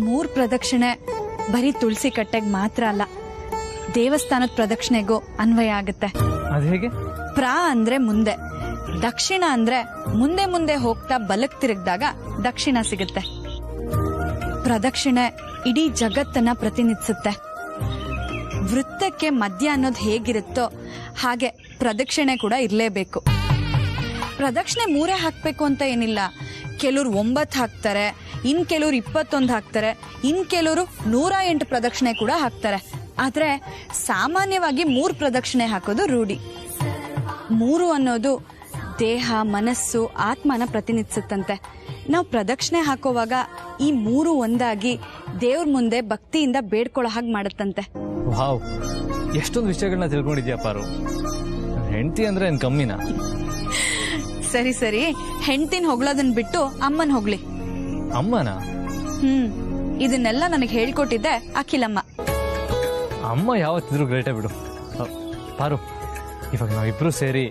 ಮೂರ್ ಪ್ರದಕ್ಷಿಣೆ ಬರೀ ತುಳಸಿ ಕಟ್ಟೆಗೆ ಮಾತ್ರ ಅಲ್ಲ, ದೇವಸ್ಥಾನದ ಪ್ರದಕ್ಷಿಣೆಗೂ ಅನ್ವಯ ಆಗುತ್ತೆ. ಹೇಗೆ? ಪ್ರಾ ಅಂದ್ರೆ ಮುಂದೆ, ದಕ್ಷಿಣ ಅಂದ್ರೆ ಮುಂದೆ ಮುಂದೆ ಹೋಗ್ತಾ ಬಲಕ್ ತಿರುಗಿದಾಗ ದಕ್ಷಿಣ ಸಿಗುತ್ತೆ. ಪ್ರದಕ್ಷಿಣೆ ಇಡೀ ಜಗತ್ತನ್ನ ಪ್ರತಿನಿಧಿಸುತ್ತೆ. ವೃತ್ತಕ್ಕೆ ಮಧ್ಯ ಅನ್ನೋದು ಹೇಗಿರುತ್ತೋ ಹಾಗೆ ಪ್ರದಕ್ಷಿಣೆ ಕೂಡ ಇರಲೇಬೇಕು. ಪ್ರದಕ್ಷಿಣೆ 3 ಹಾಕ್ಬೇಕು ಅಂತ ಏನಿಲ್ಲ. ಕೆಲವ್ರು 9 ಹಾಕ್ತಾರೆ, ಇನ್ ಕೆಲವ್ರು 21 ಹಾಕ್ತಾರೆ, ಇನ್ ಕೆಲವರು 108 ಪ್ರದಕ್ಷಿಣೆ ಕೂಡ ಹಾಕ್ತಾರೆ. ಆದ್ರೆ ಸಾಮಾನ್ಯವಾಗಿ 3 ಪ್ರದಕ್ಷಿಣೆ ಹಾಕೋದು ರೂಢಿ. 3 ಅನ್ನೋದು ದೇಹ, ಮನಸ್ಸು, ಆತ್ಮನ ಪ್ರತಿನಿಧಿಸುತ್ತಂತೆ. ನಾವು ಪ್ರದಕ್ಷಿಣೆ ಹಾಕೋವಾಗ ಈ 3 ಒಂದಾಗಿ ದೇವ್ರ ಮುಂದೆ ಭಕ್ತಿಯಿಂದ ಬೇಡ್ಕೊಳ್ಳೋ ಹಾಗೆ ಮಾಡುತ್ತಂತೆ. ವಾವ್, ಎಷ್ಟೊಂದು ವಿಷಯಗಳನ್ನ ತಿಳ್ಕೊಂಡಿದ್ಯಾ ಪಾರು. ಹೆಂಡತಿ ಅಂದ್ರೆ ಏನ್ ಕಮ್ಮಿನಾ? ಸರಿ ಸರಿ, ಹೆಂಡತಿನ ಹೊಗಳೋದನ್ನ ಬಿಟ್ಟು ಅಮ್ಮನ್ ಹೊಗ್ಲಿ. ಅಮ್ಮನ? ಇದನ್ನೆಲ್ಲ ನನಗೆ ಹೇಳ್ಕೊಟ್ಟಿದ್ದೆ ಅಖಿಲಮ್ಮ. ಅಮ್ಮ ಯಾವತ್ತಿದ್ರು ಗ್ರೇಟೇ ಬಿಡು. ಪಾರು, ಇವಾಗ ನಾವಿಬ್ರು ಸೇರಿ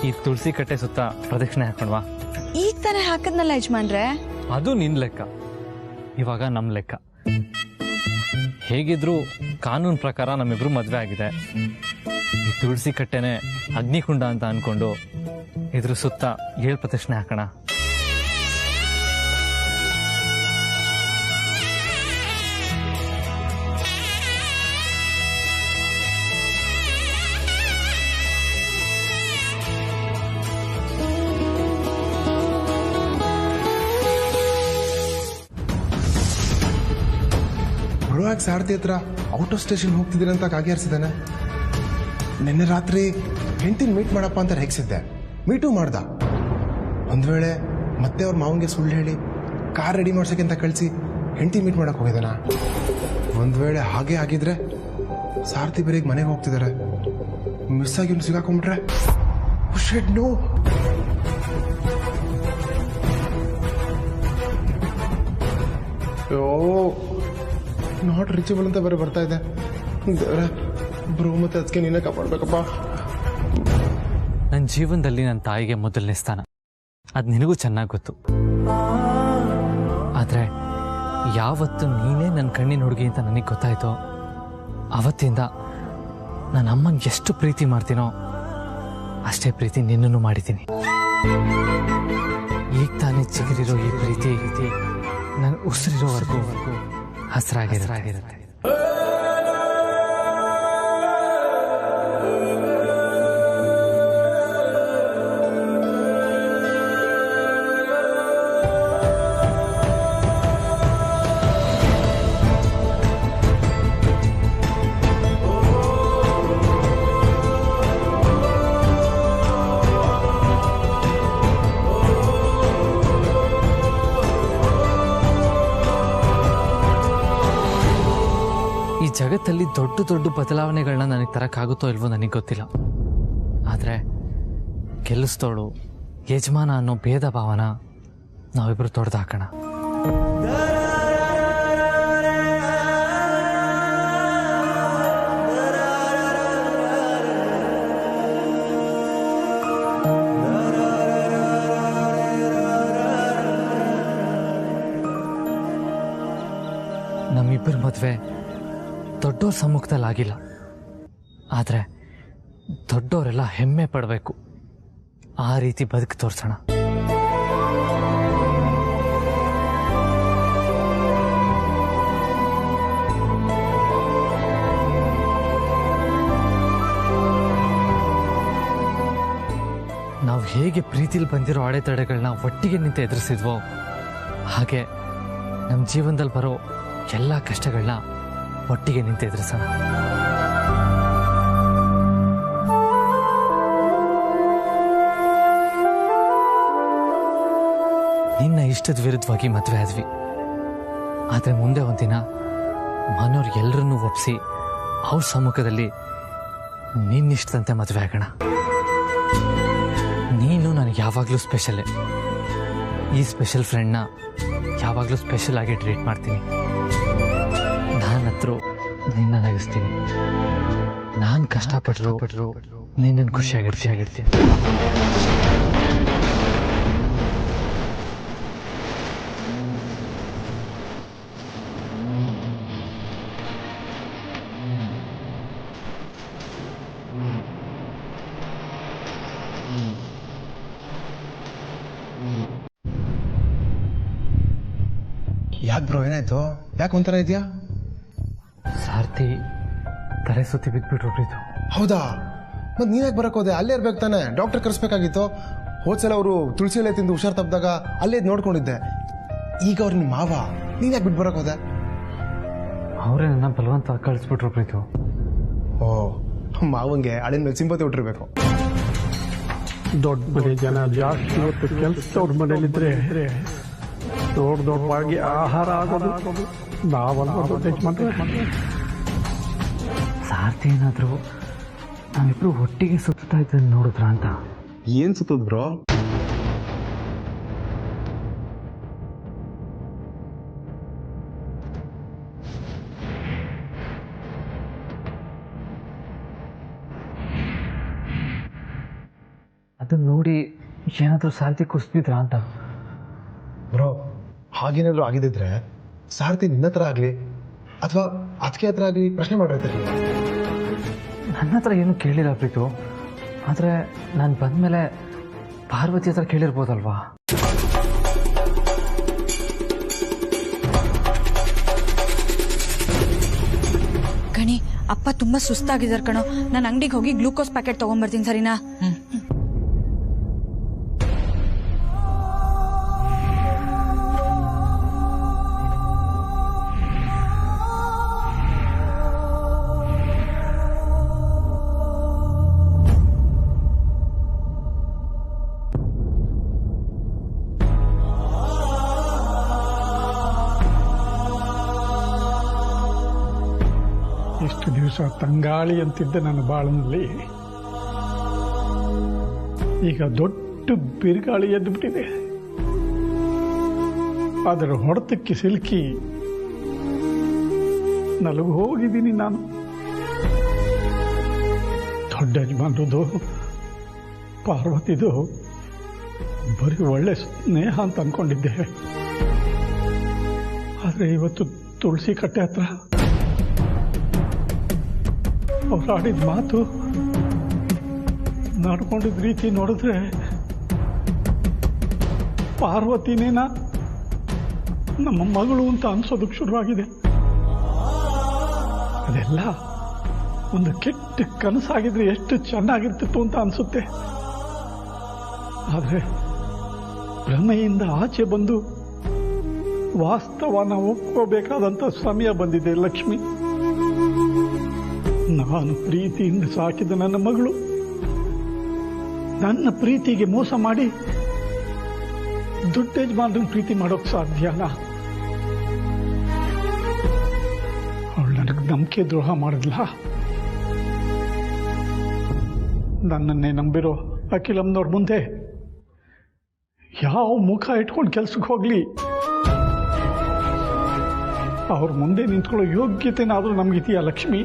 ಈ ತುಳಸಿ ಕಟ್ಟೆ ಸುತ್ತ ಪ್ರದಕ್ಷಿಣೆ ಹಾಕೊಂಡ್ವಾ? ಈಗ ತಾನೇ ಹಾಕದ್ನಲ್ಲ ಯಜಮಾನ್ರೆ. ಅದು ನಿನ್ ಲೆಕ್ಕ, ಇವಾಗ ನಮ್ ಲೆಕ್ಕ. ಹೇಗಿದ್ರು ಕಾನೂನು ಪ್ರಕಾರ ನಮ್ಮಿಬ್ರು ಮದ್ವೆ ಆಗಿದೆ. ಈ ತುಳಸಿ ಕಟ್ಟೆನೆ ಅಗ್ನಿಕುಂಡ ಅಂತ ಅನ್ಕೊಂಡು ಇದ್ರ ಸುತ್ತ 7 ಪ್ರದಕ್ಷಿಣೆ ಹಾಕೋಣ. ಬರುವಾಗ ಸಾರಥಿ ಹತ್ರ ಔಟ್ ಆಫ್ ಸ್ಟೇಷನ್ ಹೋಗ್ತಿದ್ದೀರ ಅಂತ ಕಾಗೇರಿಸಿದಾನೆ. ನಿನ್ನೆ ರಾತ್ರಿ ಹೆಂಡತಿನ ಮೀಟ್ ಮಾಡಪ್ಪ ಅಂತ ಹೇಗಿಸಿದ್ದೆ, ಮೀಟು ಮಾಡ್ದ. ಒಂದ್ ವೇಳೆ ಮತ್ತೆ ಅವ್ರ ಮಾವನ್ಗೆ ಸುಳ್ಳು ಹೇಳಿ ಕಾರ್ ರೆಡಿ ಮಾಡ್ಸಕ್ಕೆ ಅಂತ ಕಳಿಸಿ ಹೆಂಡತಿ ಮೀಟ್ ಮಾಡಕ್ ಹೋಗಿದ್ದಾನ. ಒಂದ್ ವೇಳೆ ಹಾಗೆ ಆಗಿದ್ರೆ ಸಾರಥಿ ಬೇರೆ ಮನೆಗೆ ಹೋಗ್ತಿದ್ದಾರೆ, ಮಿಸ್ ಆಗಿ ಇವ್ನು ಸಿಗಾಕೊಂಡ್ಬಿಟ್ರೆ ನೋ. ನಾಟ್ ರೀಚಬಲ್ ಅಂತ ಬೇರೆ ಬರ್ತಾ ಇದೆ. ಬ್ರೋ, ಮತ್ತೆ ಅದಕ್ಕೆ ನೀನೇ ಕಾಪಾಡ್ಬೇಕಪ್ಪ. ನನ್ನ ಜೀವನದಲ್ಲಿ ನನ್ನ ತಾಯಿಗೆ ಮೊದಲನೇ ಸ್ಥಾನ, ಅದು ನಿನಗೂ ಚೆನ್ನಾಗಿ ಗೊತ್ತು. ಆದ್ರೆ ಯಾವತ್ತು ನೀನೇ ನನ್ನ ಕಣ್ಣಿನ ಹುಡುಗಿ ಅಂತ ನನಗೆ ಗೊತ್ತಾಯ್ತೋ ಅವತ್ತಿಂದ ನನ್ನ ಅಮ್ಮಂಗೆ ಎಷ್ಟು ಪ್ರೀತಿ ಮಾಡ್ತೀನೋ ಅಷ್ಟೇ ಪ್ರೀತಿ ನಿನ್ನನ್ನು ಮಾಡಿದ್ದೀನಿ. ಈಗ ತಾನೇ ಚಿಗುರಿರೋ ಈ ಪ್ರೀತಿ ನನ್ನ ಉಸಿರಿರೋವರೆಗೂ ಹಸಿರಾಗಿರುತ್ತೆ. ಜಗತ್ತಲ್ಲಿ ದೊಡ್ಡ ದೊಡ್ಡ ಬದಲಾವಣೆಗಳನ್ನ ನನಗೆ ತರಕ್ಕಾಗುತ್ತೋ ಇಲ್ವೋ ನನಗೆ ಗೊತ್ತಿಲ್ಲ. ಆದ್ರೆ ಕೆಲಸದೋಳು ಯಜಮಾನ ಅನ್ನೋ ಭೇದ ಭಾವನ ನಾವಿಬ್ರು ತೊಡೆದು ಹಾಕೋಣ. ನಮ್ಮಿಬ್ಬರ ಮದುವೆ ದೊಡ್ಡೋರ್ ಸಮ್ಮುಖದಲ್ಲಿ ಆಗಿಲ್ಲ, ಆದ್ರೆ ದೊಡ್ಡವರೆಲ್ಲ ಹೆಮ್ಮೆ ಪಡಬೇಕು. ಆ ರೀತಿ ಬದುಕು ತೋರ್ಸೋಣ. ನಾವು ಹೇಗೆ ಪ್ರೀತಿಲಿ ಬಂದಿರೋ ಅಡೆತಡೆಗಳನ್ನ ಒಟ್ಟಿಗೆ ನಿಂತು ಎದುರಿಸಿದ್ವೋ ಹಾಗೆ ನಮ್ಮ ಜೀವನದಲ್ಲಿ ಬರೋ ಎಲ್ಲ ಕಷ್ಟಗಳನ್ನ ಒಟ್ಟಿಗೆ ನಿಂತು ಎದುರಿಸೋಣ. ನಿನ್ನ ಇಷ್ಟದ ವಿರುದ್ಧವಾಗಿ ಮದುವೆ ಆದ್ವಿ, ಆದ್ರೆ ಮುಂದೆ ಒಂದಿನ ಮನೋರು ಎಲ್ಲರನ್ನೂ ಒಪ್ಪಿಸಿ ಅವ್ರ ಸಮ್ಮುಖದಲ್ಲಿ ನಿನ್ನಿಷ್ಟದಂತೆ ಮದುವೆ ಆಗೋಣ. ನೀನು ನನಗೆ ಯಾವಾಗಲೂ ಸ್ಪೆಷಲೇ. ಈ ಸ್ಪೆಷಲ್ ಫ್ರೆಂಡ್ನ ಯಾವಾಗಲೂ ಸ್ಪೆಷಲ್ ಆಗಿ ಟ್ರೀಟ್ ಮಾಡ್ತೀನಿ. ನಾನು ಹತ್ರ ನಿನ್ನ ನಗಿಸ್ತೀನಿ. ನಾನು ಕಷ್ಟಪಟ್ಟರು ನಿನ್ನನ್ನು ಖುಷಿಯಾಗಿರ್ತೀನಿ. ಯಾಕೆ ಬ್ರೋ ಏನಾಯ್ತು? ಯಾಕೆ ಒಂಥರ ಇದೆಯಾ? ಸಾರ್ಥಿ ತಲೆ ಸುತ್ತಿ ಬಿದ್ದುಬಿಟ್ರು ಪ್ರೀತು. ಹೌದಾ? ಮತ್ತೆ ನೀನ್ಯಾಕೆ ಬರಕ್ ಹೋದೆ? ಅಲ್ಲೇ ಇರ್ಬೇಕು ತಾನೆ, ಡಾಕ್ಟರ್ ಕರೆಸ್ಬೇಕಾಗಿತ್ತು. ಹೋದ್ಸಲ ಅವರು ತುಳಸಿ ಎಲೆ ತಿಂದು ಹುಷಾರ್ ತಪ್ಪಿದಾಗ ಅಲ್ಲೇ ನೋಡ್ಕೊಂಡಿದ್ದೆ. ಈಗ ಅವ್ರು ನಿಮ್ಮ ಮಾವ, ನೀನ್ಯಾಕೆ ಬಿಟ್ಟು ಬರಕ್ ಹೋದೆ? ಅವರೇ ನನ್ನ ಬಲವಂತ ಕಳಿಸ್ಬಿಟ್ರು ಪ್ರೀತು. ಓ, ಮಾವಂಗೆ ಅಳಿನ ಮೇಲೆ ಸಿಂಪತಿ ಹುಟ್ಟಿರ್ಬೇಕು. ದೊಡ್ಡ ಮನೆ ಜನ ಜಾಸ್ತಿ ಹೊತ್ತು ಕೆಲಸದವ್ರ ಮನೇಲಿದ್ರೆ ದೊಡ್ಡವಾಗಿ ಆಹಾರ ಆಗೋದು. ನಾವಲ್ಲ ದೊಡ್ಡ ಯಜಮಾನ್ರೆ. ಸಾರ್ಥಿ ಏನಾದರೂ ನಾವಿಬ್ರು ಒಟ್ಟಿಗೆ ಸುತ್ತಾ ಇದ್ದನ್ನು ನೋಡಿದ್ರ ಅಂತ. ಏನ್ ಸುತ್ತದ್ ಬ್ರೋ? ಅದನ್ನ ನೋಡಿ ಏನಾದರೂ ಸಾರ್ಥಿ ಕುಸ್ಬಿದ್ರ ಅಂತ. ಬ್ರೋ, ಹಾಗೇನಾದ್ರು ಆಗಿದ್ದಿದ್ರೆ ಸಾರಥಿ ನಿನ್ನ ಹತ್ರ ಆಗ್ಲಿ ಅಥವಾ ಅದಕ್ಕೆ ಹತ್ರ ಆಗ್ಲಿ ಪ್ರಶ್ನೆ ಮಾಡಿರ್ತೀರಿ. ನನ್ನ ಹತ್ರ ಏನೂ ಕೇಳಿಲ್ಲ ಪ್ರೀತು. ಆದರೆ ನಾನು ಬಂದಮೇಲೆ ಪಾರ್ವತಿ ಹತ್ರ ಕೇಳಿರ್ಬೋದಲ್ವಾ? ಗಣಿ, ಅಪ್ಪ ತುಂಬಾ ಸುಸ್ತಾಗಿದ್ದಾರೆ ಕಣೋ. ನಾನು ಅಂಗಡಿಗೆ ಹೋಗಿ ಗ್ಲೂಕೋಸ್ ಪ್ಯಾಕೆಟ್ ತಗೊಂಡ್ಬರ್ತೀನಿ, ಸರಿನಾ? ಇಷ್ಟು ದಿವಸ ತಂಗಾಳಿ ಅಂತಿದ್ದ ನನ್ನ ಬಾಳಿನಲ್ಲಿ ಈಗ ದೊಡ್ಡ ಬಿರುಗಾಳಿ ಎದ್ದುಬಿಟ್ಟಿದೆ. ಅದರ ಹೊಡೆತಕ್ಕೆ ಸಿಲುಕಿ ನಲಗು ಹೋಗಿದ್ದೀನಿ ನಾನು. ದೊಡ್ಡ ಯಜಮಾನ್ರದು ಪಾರ್ವತಿದು ಬರೀ ಒಳ್ಳೆ ಸ್ನೇಹ ಅಂತ ಅಂದ್ಕೊಂಡಿದ್ದೆ. ಆದರೆ ಇವತ್ತು ತುಳಸಿ ಕಟ್ಟೆ ಹತ್ರ ಅವ್ರು ಆಡಿದ ಮಾತು, ನಡ್ಕೊಂಡಿದ್ದ ರೀತಿ ನೋಡಿದ್ರೆ ಪಾರ್ವತಿನೇನ ನಮ್ಮ ಮಗಳು ಅಂತ ಅನ್ಸೋದಕ್ಕೆ ಶುರುವಾಗಿದೆ. ಅದೆಲ್ಲ ಒಂದು ಕೆಟ್ಟ ಕನಸಾಗಿದ್ರೆ ಎಷ್ಟು ಚೆನ್ನಾಗಿರ್ತಿತ್ತು ಅಂತ ಅನ್ಸುತ್ತೆ. ಆದರೆ ಭ್ರಮೆಯಿಂದ ಆಚೆ ಬಂದು ವಾಸ್ತವನ ಒಪ್ಕೋಬೇಕಾದಂಥ ಸಮಯ ಬಂದಿದೆ ಲಕ್ಷ್ಮಿ. ನಾನು ಪ್ರೀತಿಯಿಂದ ಸಾಕಿದ ನನ್ನ ಮಗಳು ನನ್ನ ಪ್ರೀತಿಗೆ ಮೋಸ ಮಾಡಿ ದೊಡ್ಡ ಯಜಮಾನ್ರನ್ನ ಪ್ರೀತಿ ಮಾಡೋಕ್ ಸಾಧ್ಯನಾ? ಅವಳು ನನಗೆ ನಂಬಿಕೆ ದ್ರೋಹ ಮಾಡಿದ್ಲ. ನನ್ನನ್ನೇ ನಂಬಿರೋ ಅಖಿಲಮ್ನವ್ರ ಮುಂದೆ ಯಾವ ಮುಖ ಇಟ್ಕೊಂಡು ಕೆಲ್ಸಕ್ಕೆ ಹೋಗ್ಲಿ, ಅವ್ರ ಮುಂದೆ ನಿಂತ್ಕೊಳ್ಳೋ ಯೋಗ್ಯತೆನಾದ್ರೂ ನಮಗಿದೆಯಾ ಲಕ್ಷ್ಮಿ?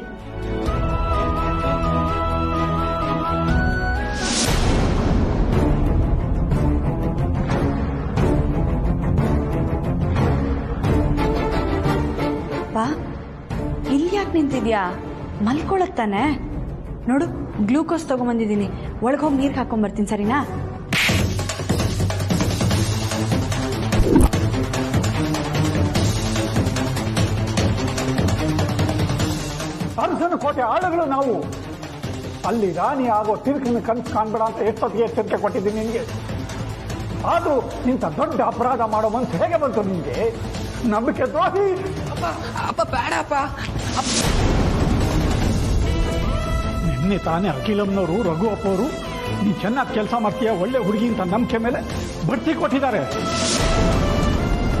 ಇಲ್ಲಿ ಯಾಕೆ ನಿಂತಿದ್ಯಾ? ಮಲ್ಕೊಳತ್ತಾನೆ. ನೋಡು, ಗ್ಲೂಕೋಸ್ ತಗೊಂಬಂದಿದ್ದೀನಿ. ಒಳಗೆ ಹೋಗಿ ನೀರು ಹಾಕೊಂಡ್ಬರ್ತೀನಿ, ಸರಿನಾ? ಅರ್ಜುನ ಕೋಟೆ ಆಳುಗಳು ನಾವು. ಅಲ್ಲಿ ರಾಣಿ ಆಗೋ ತಿರುಕಿನ ಕನಸು ಕಾಣ್ಬೇಡ ಅಂತ ಎಷ್ಟೊತ್ತಿಗೆ ಎಚ್ಚರಿಕೆ ಕೊಟ್ಟಿದ್ದೀನಿ ನಿನ್ಗೆ. ಆದ್ರೂ ಇಂಥ ದೊಡ್ಡ ಅಪರಾಧ ಮಾಡೋ ಮನಸ್ಸು ಹೇಗೆ ಬಂತು ನಿನ್ಗೆ? ನಂಬಿಕೆ ದ್ರೋಹಿ. ಅಪ್ಪ ಬೇಡ ಅಪ್ಪ. ನಿನ್ನೆ ತಾನೇ ಅಖಿಲಮ್ನವರು, ರಘು ಅಪ್ಪವರು ನೀ ಚೆನ್ನಾಗಿ ಕೆಲಸ ಮಾಡ್ತೀಯ, ಒಳ್ಳೆ ಹುಡುಗಿ ಅಂತ ನಂಬಿಕೆ ಮೇಲೆ ಬಡ್ತಿ ಕೊಟ್ಟಿದ್ದಾರೆ.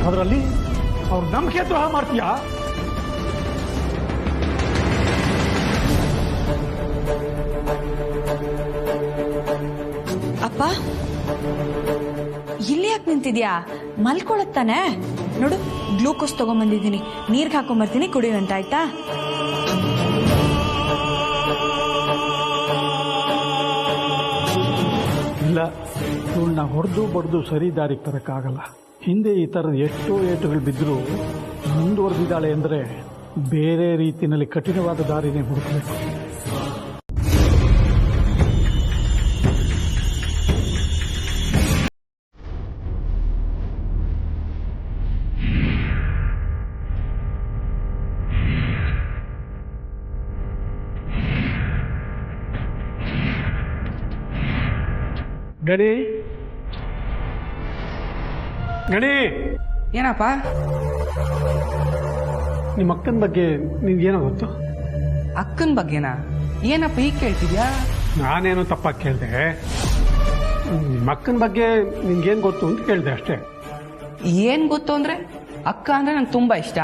ಅದರಲ್ಲಿ ಅವ್ರ ನಂಬಿಕೆ ದ್ರೋಹ ಮಾಡ್ತೀಯ. ಅಪ್ಪ, ಇಲ್ಲಿ ಯಾಕೆ ನಿಂತಿದ್ಯಾ? ಮಲ್ಕೊಳತ್ತಾನೆ. ನೋಡು, ಗ್ಲೂಕೋಸ್ ತಗೊಂಬಂದಿದ್ದೀನಿ. ನೀರ್ಗೆ ಹಾಕೊಂಡ್ಬರ್ತೀನಿ, ಕುಡಿಯುವಂತ, ಆಯ್ತಾ? ಇಲ್ಲ, ಇವಳನ್ನ ಹೊಡೆದು ಬಡ್ದು ಸರಿ ದಾರಿಗೆ ತರಕ್ಕಾಗಲ್ಲ. ಹಿಂದೆ ಈ ಥರದ ಎಷ್ಟೋ ಏಟುಗಳು ಬಿದ್ದರೂ ಮುಂದುವರೆದಿದ್ದಾಳೆ ಅಂದರೆ ಬೇರೆ ರೀತಿಯಲ್ಲಿ ಕಠಿಣವಾದ ದಾರಿನೇ ಹುಡುಕಬೇಕು. ಗಣಿ ಗಣಿ, ಏನಪ್ಪ? ನಿಮ್ಮ ಅಕ್ಕನ ಬಗ್ಗೆ ನಿನ್ಗೇನೋ ಗೊತ್ತು? ಅಕ್ಕನ ಬಗ್ಗೆನಾ? ಏನಪ್ಪ ಈಗ ಕೇಳ್ತಿದ್ಯಾ? ನಾನೇನು ತಪ್ಪಾಗಿ ಕೇಳಿದೆ. ನಿಮ್ಮ ಅಕ್ಕನ ಬಗ್ಗೆ ನಿನ್ಗೇನು ಗೊತ್ತು ಅಂತ ಕೇಳಿದೆ ಅಷ್ಟೇ. ಏನ್ ಗೊತ್ತು ಅಂದ್ರೆ, ಅಕ್ಕ ಅಂದ್ರೆ ನಂಗೆ ತುಂಬಾ ಇಷ್ಟ,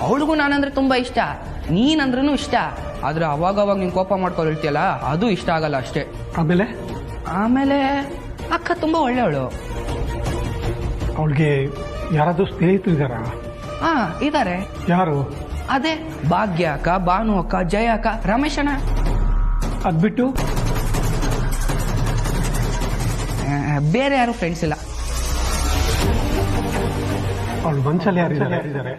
ಅವಳಿಗೂ ನಾನಂದ್ರೆ ತುಂಬಾ ಇಷ್ಟ, ನೀನಂದ್ರೂ ಇಷ್ಟ. ಆದ್ರೆ ಅವಾಗ ನೀನ್ ಕೋಪ ಮಾಡ್ಕೊಂಡು ಹೇಳ್ತೀಯಲ್ಲ, ಅದು ಇಷ್ಟ ಆಗಲ್ಲ ಅಷ್ಟೇ. ಆಮೇಲೆ ಅಕ್ಕ ತುಂಬಾ ಒಳ್ಳೆಯವಳು. ಅವಳಿಗೆ ಯಾರಾದ್ರೂ ಸ್ನೇಹಿತರಿದ್ದಾರ? ಹಾ, ಇದಾರೆ. ಯಾರು? ಅದೇ ಭಾಗ್ಯ ಅಕ್ಕ, ಭಾನು ಅಕ್ಕ, ಜಯ ಅಕ್ಕ, ರಮೇಶ್ ಅಣ್ಣ. ಅದ್ಬಿಟ್ಟು ಬೇರೆ ಯಾರು ಫ್ರೆಂಡ್ಸ್ ಇಲ್ಲ. ಅವಳು ಮನ್ಸಲ್ಲಿ ಯಾರಿದ್ದಾರೆ?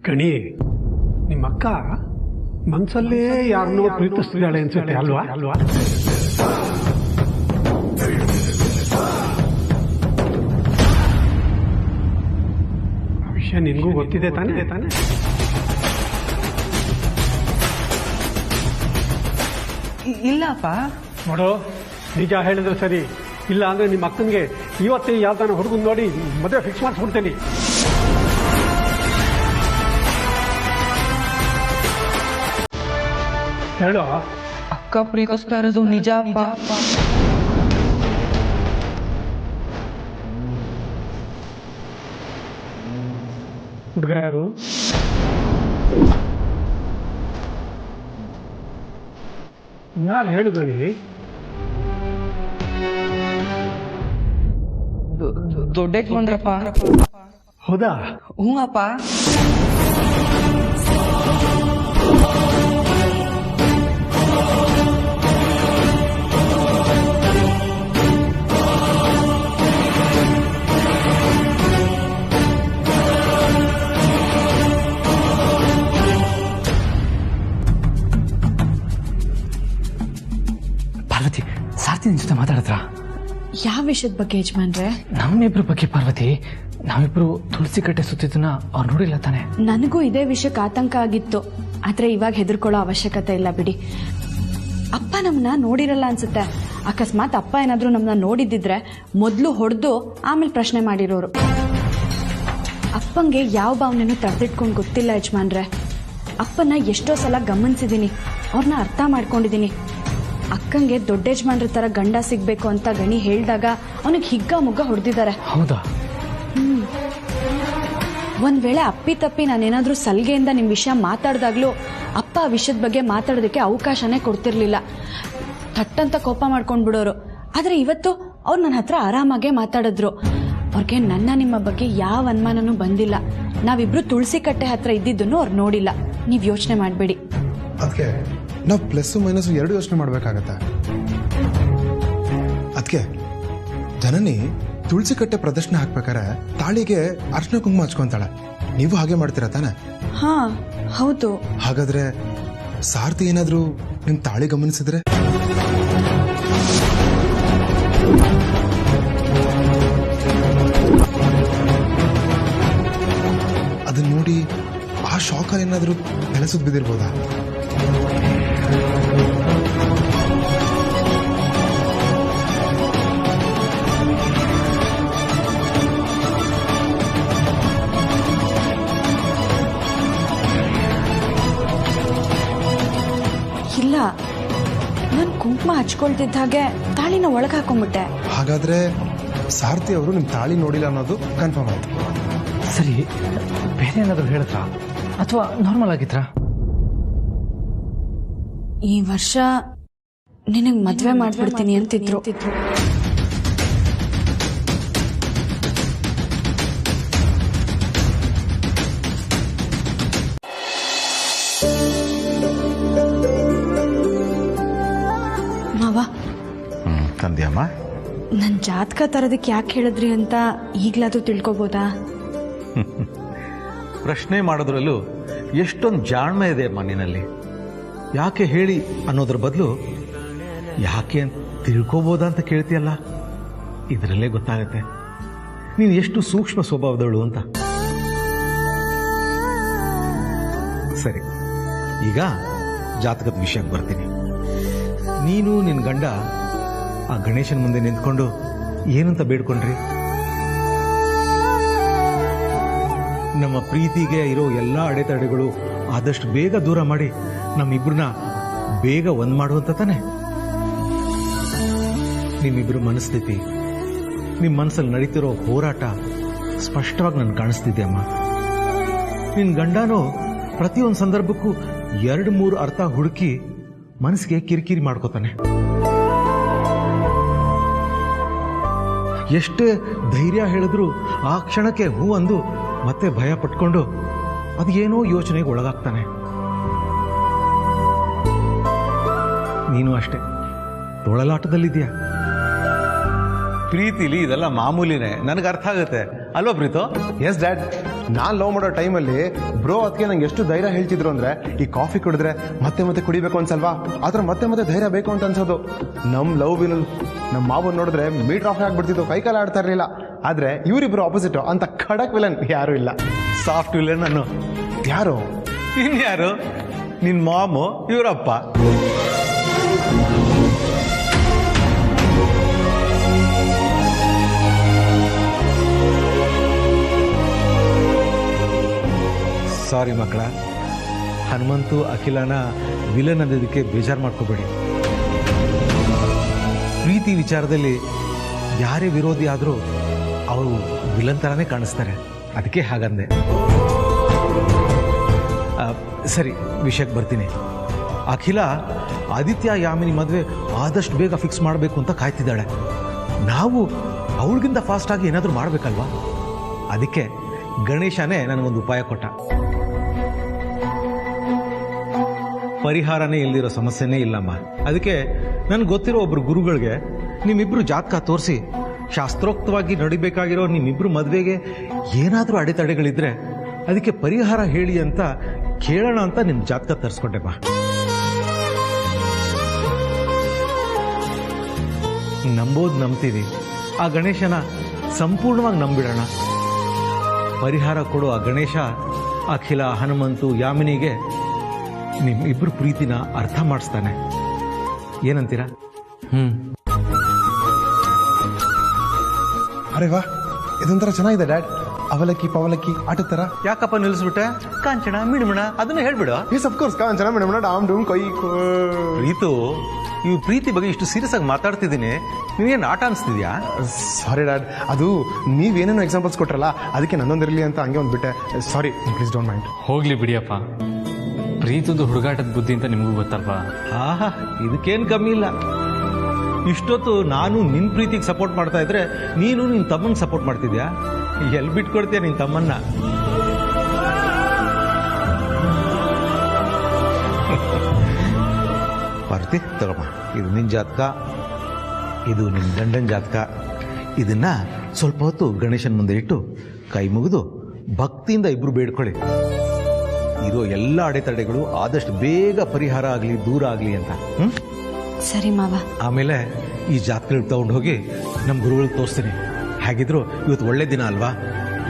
ಗಣಿ, ನಿಮ್ಮ ಅಕ್ಕ ಮನ್ಸಲ್ಲೇ ಯಾರನ್ನೋ ಪ್ರೀತಿಸ್ತಿದ್ದಾಳೆ ಅನ್ಸುತ್ತೆ ಅಲ್ವಾ? ಆ ವಿಷಯ ನಿನ್ಗೂ ಗೊತ್ತಿದೆ ತಾನೇ? ಇಲ್ಲಪ್ಪ. ನೋಡು, ನಿಜ ಹೇಳಿದ್ರೆ ಸರಿ, ಇಲ್ಲ ಅಂದ್ರೆ ನಿಮ್ಮ ಅಕ್ಕನಿಗೆ ಇವತ್ತೇ ಯಾವ್ದಾನ ಹುಡುಗನ್ ನೋಡಿ ಮದುವೆ ಫಿಕ್ಸ್ ಮಾಡಿಸ್ಬಿಡ್ತೇನೆ. ಹೇಳೋ. ಅಕ್ಕ ಪ್ರೀತಿಸ್ತಾ ಇರೋದು ನಿಜ ಅಪ್ಪ. ಹುಡುಗ ಯಾರು? ನಾನು ಹೇಳಿದ್ದೀನಿ. ದೊಡ್ಡ ಯಜಮಾನ್ರಪ್ಪ. ಹೌದಾ? ಹ್ಞೂ ಅಪ್ಪ. ಪಾರ್ವತಿ, ಸಾರ್ಥಿ ನಿನ್ ಜೊತೆ ಮಾತಾಡತ್ರ? ಯಾವ ವಿಷಯದ ಬಗ್ಗೆ ಯಜಮಾನ್ರೆ? ನಮ್ಮಿಬ್ರ ಬಗ್ಗೆ ಪಾರ್ವತಿ. ನಾವಿಬ್ರು ತುಳಸಿ ಕಟ್ಟೆ ಸುತ್ತಿದ್ದನ್ನ ಅವ್ರು ನೋಡಿಲ್ಲ ತಾನೆ? ನನಗೂ ಇದೇ ವಿಷಯಕ್ಕೆ ಆತಂಕ ಆಗಿತ್ತು, ಆದ್ರೆ ಇವಾಗ ಹೆದರ್ಕೊಳ್ಳೋ ಅವಶ್ಯಕತೆ ಇಲ್ಲ ಬಿಡಿ. ಅಪ್ಪ ನಮ್ಮನ್ನ ನೋಡಿರಲ್ಲ ಅನ್ಸುತ್ತೆ. ಅಕಸ್ಮಾತ್ ಅಪ್ಪ ಏನಾದ್ರೂ ನಮ್ಮನ್ನ ನೋಡಿದ್ದಿದ್ರೆ ಮೊದಲು ಹೊಡೆದು ಆಮೇಲೆ ಪ್ರಶ್ನೆ ಮಾಡಿರೋರು. ಅಪ್ಪಂಗೆ ಯಾವ ಭಾವನೆನೂ ತಡೆದಿಟ್ಕೊಂಡು ಗೊತ್ತಿಲ್ಲ ಯಜಮಾನ್ರೆ. ಅಪ್ಪನ ಎಷ್ಟೋ ಸಲ ಗಮನಿಸಿದೀನಿ, ಅವ್ರನ್ನ ಅರ್ಥ ಮಾಡ್ಕೊಂಡಿದೀನಿ. ಅಕ್ಕಂಗೆ ದೊಡ್ಡ ಯಜಮಾನ್ರ ತರ ಗಂಡ ಸಿಗ್ಬೇಕು ಅಂತ ಗಣಿ ಹೇಳಿದಾಗ ಅವನಿಗೆ ಹಿಗ್ಗ ಮುಗ್ಗ ಹೊಡೆದಿದ್ದಾರೆ. ಹೌದಾ? ಒಂದ್ ವೇಳೆ ಅಪ್ಪಿ ತಪ್ಪಿ ನಾನೇನಾದ್ರೂ ಸಲ್ಗೆಯಿಂದ ನಿಮ್ ವಿಷಯ ಮಾತಾಡ್ದಾಗ್ಲೂ ಅಪ್ಪ ಆ ವಿಷಯದ ಬಗ್ಗೆ ಮಾತಾಡೋದಕ್ಕೆ ಅವಕಾಶನೇ ಕೊಡ್ತಿರ್ಲಿಲ್ಲ. ಥಟ್ಟಂತ ಕೋಪ ಮಾಡ್ಕೊಂಡ್ ಬಿಡೋರು. ಆದ್ರೆ ಇವತ್ತು ಅವ್ರು ನನ್ನ ಹತ್ರ ಆರಾಮಾಗೆ ಮಾತಾಡಿದ್ರು. ಅವ್ರಿಗೆ ನನ್ನ ನಿಮ್ಮ ಬಗ್ಗೆ ಯಾವ ಅನುಮಾನನೂ ಬಂದಿಲ್ಲ. ನಾವಿಬ್ರು ತುಳಸಿ ಕಟ್ಟೆ ಹತ್ರ ಇದ್ದಿದ್ದನ್ನು ಅವ್ರು ನೋಡಿಲ್ಲ. ನೀವ್ ಯೋಚನೆ ಮಾಡ್ಬೇಡಿ. ಅದಕ್ಕೆ ನಾವು ಪ್ಲಸ್ ಮೈನಸ್ ಎರಡು ಯೋಚನೆ ಮಾಡ್ಬೇಕಾಗತ್ತೆ. ಅದಕ್ಕೆ ಜನನಿ ತುಳಸಿ ಕಟ್ಟೆ ಪ್ರದರ್ಶನ ಹಾಕ್ಬೇಕಾರೆ ತಾಳಿಗೆ ಅರ್ಶನ ಕುಂಕುಮ ಹಚ್ಕೊಂತಾಳೆ. ನೀವು ಹಾಗೆ ಮಾಡ್ತೀರಾ ತಾನೆ? ಹಾ ಹೌದು. ಹಾಗಾದ್ರೆ ಸಾರ್ಥಿ ಏನಾದ್ರೂ ನಿಮ್ ತಾಳಿ ಗಮನಿಸಿದ್ರೆ? ಅದನ್ನ ನೋಡಿ ಆ ಶಾಕಲ್ಲಿ ಏನಾದ್ರೂ ನೆಲೆಸುದ್ ಬಿದ್ದಿರ್ಬೋದಾ? ಇಲ್ಲ, ನಾನು ಕುಂಕುಮ ಹಚ್ಕೊಳ್ತಿದ್ದ ಹಾಗೆ ತಾಳಿನ ಒಳಗೆ ಹಾಕೊಂಡ್ಬಿಟ್ಟೆ. ಹಾಗಾದ್ರೆ ಸಾರ್ಥಿ ಅವರು ನಿಮ್ ತಾಳಿ ನೋಡಿಲ್ಲ ಅನ್ನೋದು ಕನ್ಫರ್ಮ್ ಆಯ್ತು. ಸರಿ, ಬೇರೆ ಏನಾದ್ರು ಹೇಳಿದ್ರಾ ಅಥವಾ ನಾರ್ಮಲ್ ಆಗಿದ್ರಾ? ಈ ವರ್ಷ ನಿನಗ್ ಮದ್ವೆ ಮಾಡ್ಬಿಡ್ತೀನಿ ಅಂತಿದ್ರು. ಮಾವ, ತಂದ್ಯಮ್ಮ, ನನ್ ಜಾತಕ ತರೋದಕ್ಕೆ ಯಾಕೆ ಹೇಳಿದ್ರಿ ಅಂತ ಈಗ್ಲಾದ್ರೂ ತಿಳ್ಕೊಬೋದಾ? ಪ್ರಶ್ನೆ ಮಾಡೋದ್ರಲ್ಲೂ ಎಷ್ಟೊಂದು ಜಾಣ್ಮೆ ಇದೆ ಮಣ್ಣಿನಲ್ಲಿ. ಯಾಕೆ ಹೇಳಿ ಅನ್ನೋದ್ರ ಬದಲು ಯಾಕೆ ಅಂತ ತಿಳ್ಕೋಬೋದಾ ಅಂತ ಕೇಳ್ತೀಯಲ್ಲ, ಇದರಲ್ಲೇ ಗೊತ್ತಾಗತ್ತೆ ನೀನು ಎಷ್ಟು ಸೂಕ್ಷ್ಮ ಸ್ವಭಾವದವಳು ಅಂತ. ಸರಿ, ಈಗ ಜಾತಕದ ವಿಷಯಕ್ಕೆ ಬರ್ತೀನಿ. ನೀನು ನಿನ್ನ ಗಂಡ ಆ ಗಣೇಶನ ಮುಂದೆ ನಿಂತ್ಕೊಂಡು ಏನಂತ ಬೇಡ್ಕೊಂಡ್ರಿ? ನಮ್ಮ ಪ್ರೀತಿಗೆ ಇರೋ ಎಲ್ಲ ಅಡೆತಡೆಗಳು ಆದಷ್ಟು ಬೇಗ ದೂರ ಮಾಡಿ ನಮ್ಮಿಬ್ರನ್ನ ಬೇಗ ಒಂದ್ ಮಾಡುವಂತ ತಾನೆ? ನಿಮ್ಮಿಬ್ರು ಮನಸ್ಥಿತಿ, ನಿಮ್ಮ ಮನಸ್ಸಲ್ಲಿ ನಡೀತಿರೋ ಹೋರಾಟ ಸ್ಪಷ್ಟವಾಗಿ ನನ್ಗೆ ಕಾಣಿಸ್ತಿದೆ ಅಮ್ಮ. ನಿನ್ ಗಂಡನೂ ಪ್ರತಿಯೊಂದು ಸಂದರ್ಭಕ್ಕೂ 2-3 ಅರ್ಥ ಹುಡುಕಿ ಮನಸ್ಸಿಗೆ ಕಿರಿಕಿರಿ ಮಾಡ್ಕೋತಾನೆ. ಎಷ್ಟೇ ಧೈರ್ಯ ಹೇಳಿದ್ರು ಆ ಕ್ಷಣಕ್ಕೆ ಹೂ ಅಂದು ಮತ್ತೆ ಭಯ ಪಟ್ಕೊಂಡು ಅದೇನೋ ಯೋಚನೆಗೆ ಒಳಗಾಗ್ತಾನೆ. ನೀನು ಅಷ್ಟೇ ತೊಳಲಾಟದಲ್ಲಿದ್ಯಾ. ಪ್ರೀತಿಲಿ ಇದೆಲ್ಲ ಮಾಮೂಲಿನೇ, ನನಗೆ ಅರ್ಥ ಆಗುತ್ತೆ ಅಲ್ವಾ ಪ್ರೀತು? ಎಸ್ ಡ್ಯಾಡ್, ನಾನ್ ಲವ್ ಮಾಡೋ ಟೈಮಲ್ಲಿ ಬ್ರೋ ಅದಕ್ಕೆ ನಂಗೆ ಎಷ್ಟು ಧೈರ್ಯ ಹೇಳ್ತಿದ್ರು ಅಂದ್ರೆ, ಈ ಕಾಫಿ ಕುಡಿದ್ರೆ ಮತ್ತೆ ಮತ್ತೆ ಕುಡಿಬೇಕು ಅನ್ಸಲ್ವಾ, ಆತರ ಮತ್ತೆ ಮತ್ತೆ ಧೈರ್ಯ ಬೇಕು ಅಂತ ಅನ್ಸೋದು. ನಮ್ ಲವ್ ವಿಲ್ ನಮ್ಮ ಮಾವನ್ ನೋಡಿದ್ರೆ ಮೀಟರ್ ಆಫ್ ಆಗ್ಬಿಡ್ತಿತ್ತು, ಕೈಕಾಲ ಆಡ್ತಾ ಇರ್ಲಿಲ್ಲ. ಆದ್ರೆ ಇವರಿಬ್ರು ಆಪೋಸಿಟ್, ಅಂತ ಖಡಕ್ ವಿಲನ್ ಯಾರು ಇಲ್ಲ. ಸಾಫ್ಟ್ ವಿಲನ್ ನಾನು. ಯಾರು? ಇನ್ಯಾರು? ನಿನ್ ಮಾಮು, ಇವರಪ್ಪ. ಸಾರಿ ಮಕ್ಕಳ, ಹನುಮಂತು ಅಖಿಲನ ವಿಲನ್ ಅನ್ನೋದಕ್ಕೆ ಬೇಜಾರು ಮಾಡ್ಕೋಬೇಡಿ. ಪ್ರೀತಿ ವಿಚಾರದಲ್ಲಿ ಯಾರೇ ವಿರೋಧಿ ಆದರೂ ಅವರು ವಿಲನ್ ಥರನೇ ಕಾಣಿಸ್ತಾರೆ, ಅದಕ್ಕೆ ಹಾಗಂದೆ. ಸರಿ, ವಿಷಯಕ್ಕೆ ಬರ್ತೀನಿ. ಅಖಿಲ ಆದಿತ್ಯ ಯಾಮಿನಿ ಮದುವೆ ಆದಷ್ಟು ಬೇಗ ಫಿಕ್ಸ್ ಮಾಡಬೇಕು ಅಂತ ಕಾಯ್ತಿದ್ದಾಳೆ. ನಾವು ಅವಳಿಗಿಂತ ಫಾಸ್ಟಾಗಿ ಏನಾದರೂ ಮಾಡಬೇಕಲ್ವಾ? ಅದಕ್ಕೆ ಗಣೇಶನೇ ನನಗೊಂದು ಉಪಾಯ ಕೊಟ್ಟ. ಪರಿಹಾರನೇ ಇಲ್ದಿರೋ ಸಮಸ್ಯೆನೇ ಇಲ್ಲಮ್ಮ. ಅದಕ್ಕೆ ನನ್ಗೆ ಗೊತ್ತಿರೋ ಒಬ್ರು ಗುರುಗಳಿಗೆ ನಿಮ್ಮಿಬ್ರು ಜಾತಕ ತೋರಿಸಿ ಶಾಸ್ತ್ರೋಕ್ತವಾಗಿ ನಡಿಬೇಕಾಗಿರೋ ನಿಮ್ಮಿಬ್ರು ಮದುವೆಗೆ ಏನಾದರೂ ಅಡೆತಡೆಗಳಿದ್ರೆ ಅದಕ್ಕೆ ಪರಿಹಾರ ಹೇಳಿ ಅಂತ ಕೇಳೋಣ ಅಂತ ನಿಮ್ ಜಾತಕ ತರಿಸ್ಕೊಂಡೆಮ್ಮ. ನಂಬೋದು ನಂಬ್ತೀವಿ, ಆ ಗಣೇಶನ ಸಂಪೂರ್ಣವಾಗಿ ನಂಬಿಡೋಣ. ಪರಿಹಾರ ಕೊಡೋ ಆ ಗಣೇಶ ಅಖಿಲ, ಹನುಮಂತು, ಯಾಮಿನಿಗೆ ನಿಮ್ಮಿಬ್ರು ಪ್ರೀತಿನ ಅರ್ಥ ಮಾಡಿಸ್ತಾನೆ. ಏನಂತೀರಾ? ಅರೆ ವಾ, ಇದೊಂಥರ ಚೆನ್ನಾಗಿದೆ ಡ್ಯಾಡ್. ಅವಲಕ್ಕಿ ಪವಲಕ್ಕಿ ಆಟದ ತರ. ಯಾಕಪ್ಪ ನಿಲ್ಲಿಸ್ಬಿಟ್ಟೆ? ಕಾಂಚನ ಮಿಣುಮಣ ಅದನ್ನ ಹೇಳ್ಬಿಡು. ಎಸ್ ಅಫ್ಕೋರ್ಸ್, ಕಾಂಚನ ಮಿಣುಮಣ ಡಾಮ್ ಡೂಮ್ ಕೈ. ಪ್ರೀತು, ಈ ಪ್ರೀತಿ ಬಗ್ಗೆ ಇಷ್ಟು ಸೀರಿಯಸ್ ಆಗಿ ಮಾತಾಡ್ತಿದ್ದೀನಿ, ನೀವೇನು ಆಟ ಅನಿಸ್ತಿದ್ಯಾ? ಸಾರಿ ಡ್ಯಾಡ್, ಅದು ನೀವೇನೇನೋ ಎಕ್ಸಾಂಪಲ್ಸ್ ಕೊಟ್ರಲ್ಲ, ಅದಕ್ಕೆ ನನ್ನೊಂದಿರಲಿ ಅಂತ ಹಂಗೆ ಒಂದು ಬಿಟ್ಟೆ. ಸಾರಿ, ಪ್ಲೀಸ್ ಡೋಂಟ್ ಮೈಂಡ್. ಹೋಗ್ಲಿ ಬಿಡಿಯಪ್ಪ, ಪ್ರೀತಿದು ಹುಡುಗಾಟದ ಬುದ್ಧಿ ಅಂತ ನಿಮಗೂ ಗೊತ್ತಲ್ವಾ? ಆಹಾ, ಇದಕ್ಕೇನು ಕಮ್ಮಿ ಇಲ್ಲ. ಇಷ್ಟೊತ್ತು ನಾನು ನಿನ್ ಪ್ರೀತಿಗೆ ಸಪೋರ್ಟ್ ಮಾಡ್ತಾ ಇದ್ರೆ ನೀನು ನಿನ್ ತಮ್ಮನ್ ಸಪೋರ್ಟ್ ಮಾಡ್ತಿದ್ಯಾ? ಎಲ್ಲಿ ಬಿಟ್ಕೊಡ್ತೀಯ ನಿನ್ ತಮ್ಮನ್ನ? ಪಾರ್ವತಿ ತಗೊಮ್ಮ, ಇದು ನಿನ್ ಜಾತಕ, ಇದು ನಿನ್ ಗಂಡನ ಜಾತಕ. ಇದನ್ನ ಸ್ವಲ್ಪ ಹೊತ್ತು ಗಣೇಶನ್ ಮುಂದೆ ಇಟ್ಟು ಕೈ ಮುಗಿದು ಭಕ್ತಿಯಿಂದ ಇಬ್ರು ಬೇಡ್ಕೊಳ್ಳಿ. ಇರೋ ಎಲ್ಲ ಅಡೆತಡೆಗಳು ಆದಷ್ಟು ಬೇಗ ಪರಿಹಾರ ಆಗಲಿ, ದೂರ ಆಗಲಿ ಅಂತ. ಸರಿ ಮಾವ. ಆಮೇಲೆ ಈ ಜಾತಕಗಳು ತಗೊಂಡು ಹೋಗಿ ನಮ್ಮ ಗುರುಗಳಿಗೆ ತೋರಿಸ್ತೀನಿ. ಹಾಗಿದ್ರು ಇವತ್ತು ಒಳ್ಳೆ ದಿನ ಅಲ್ವಾ,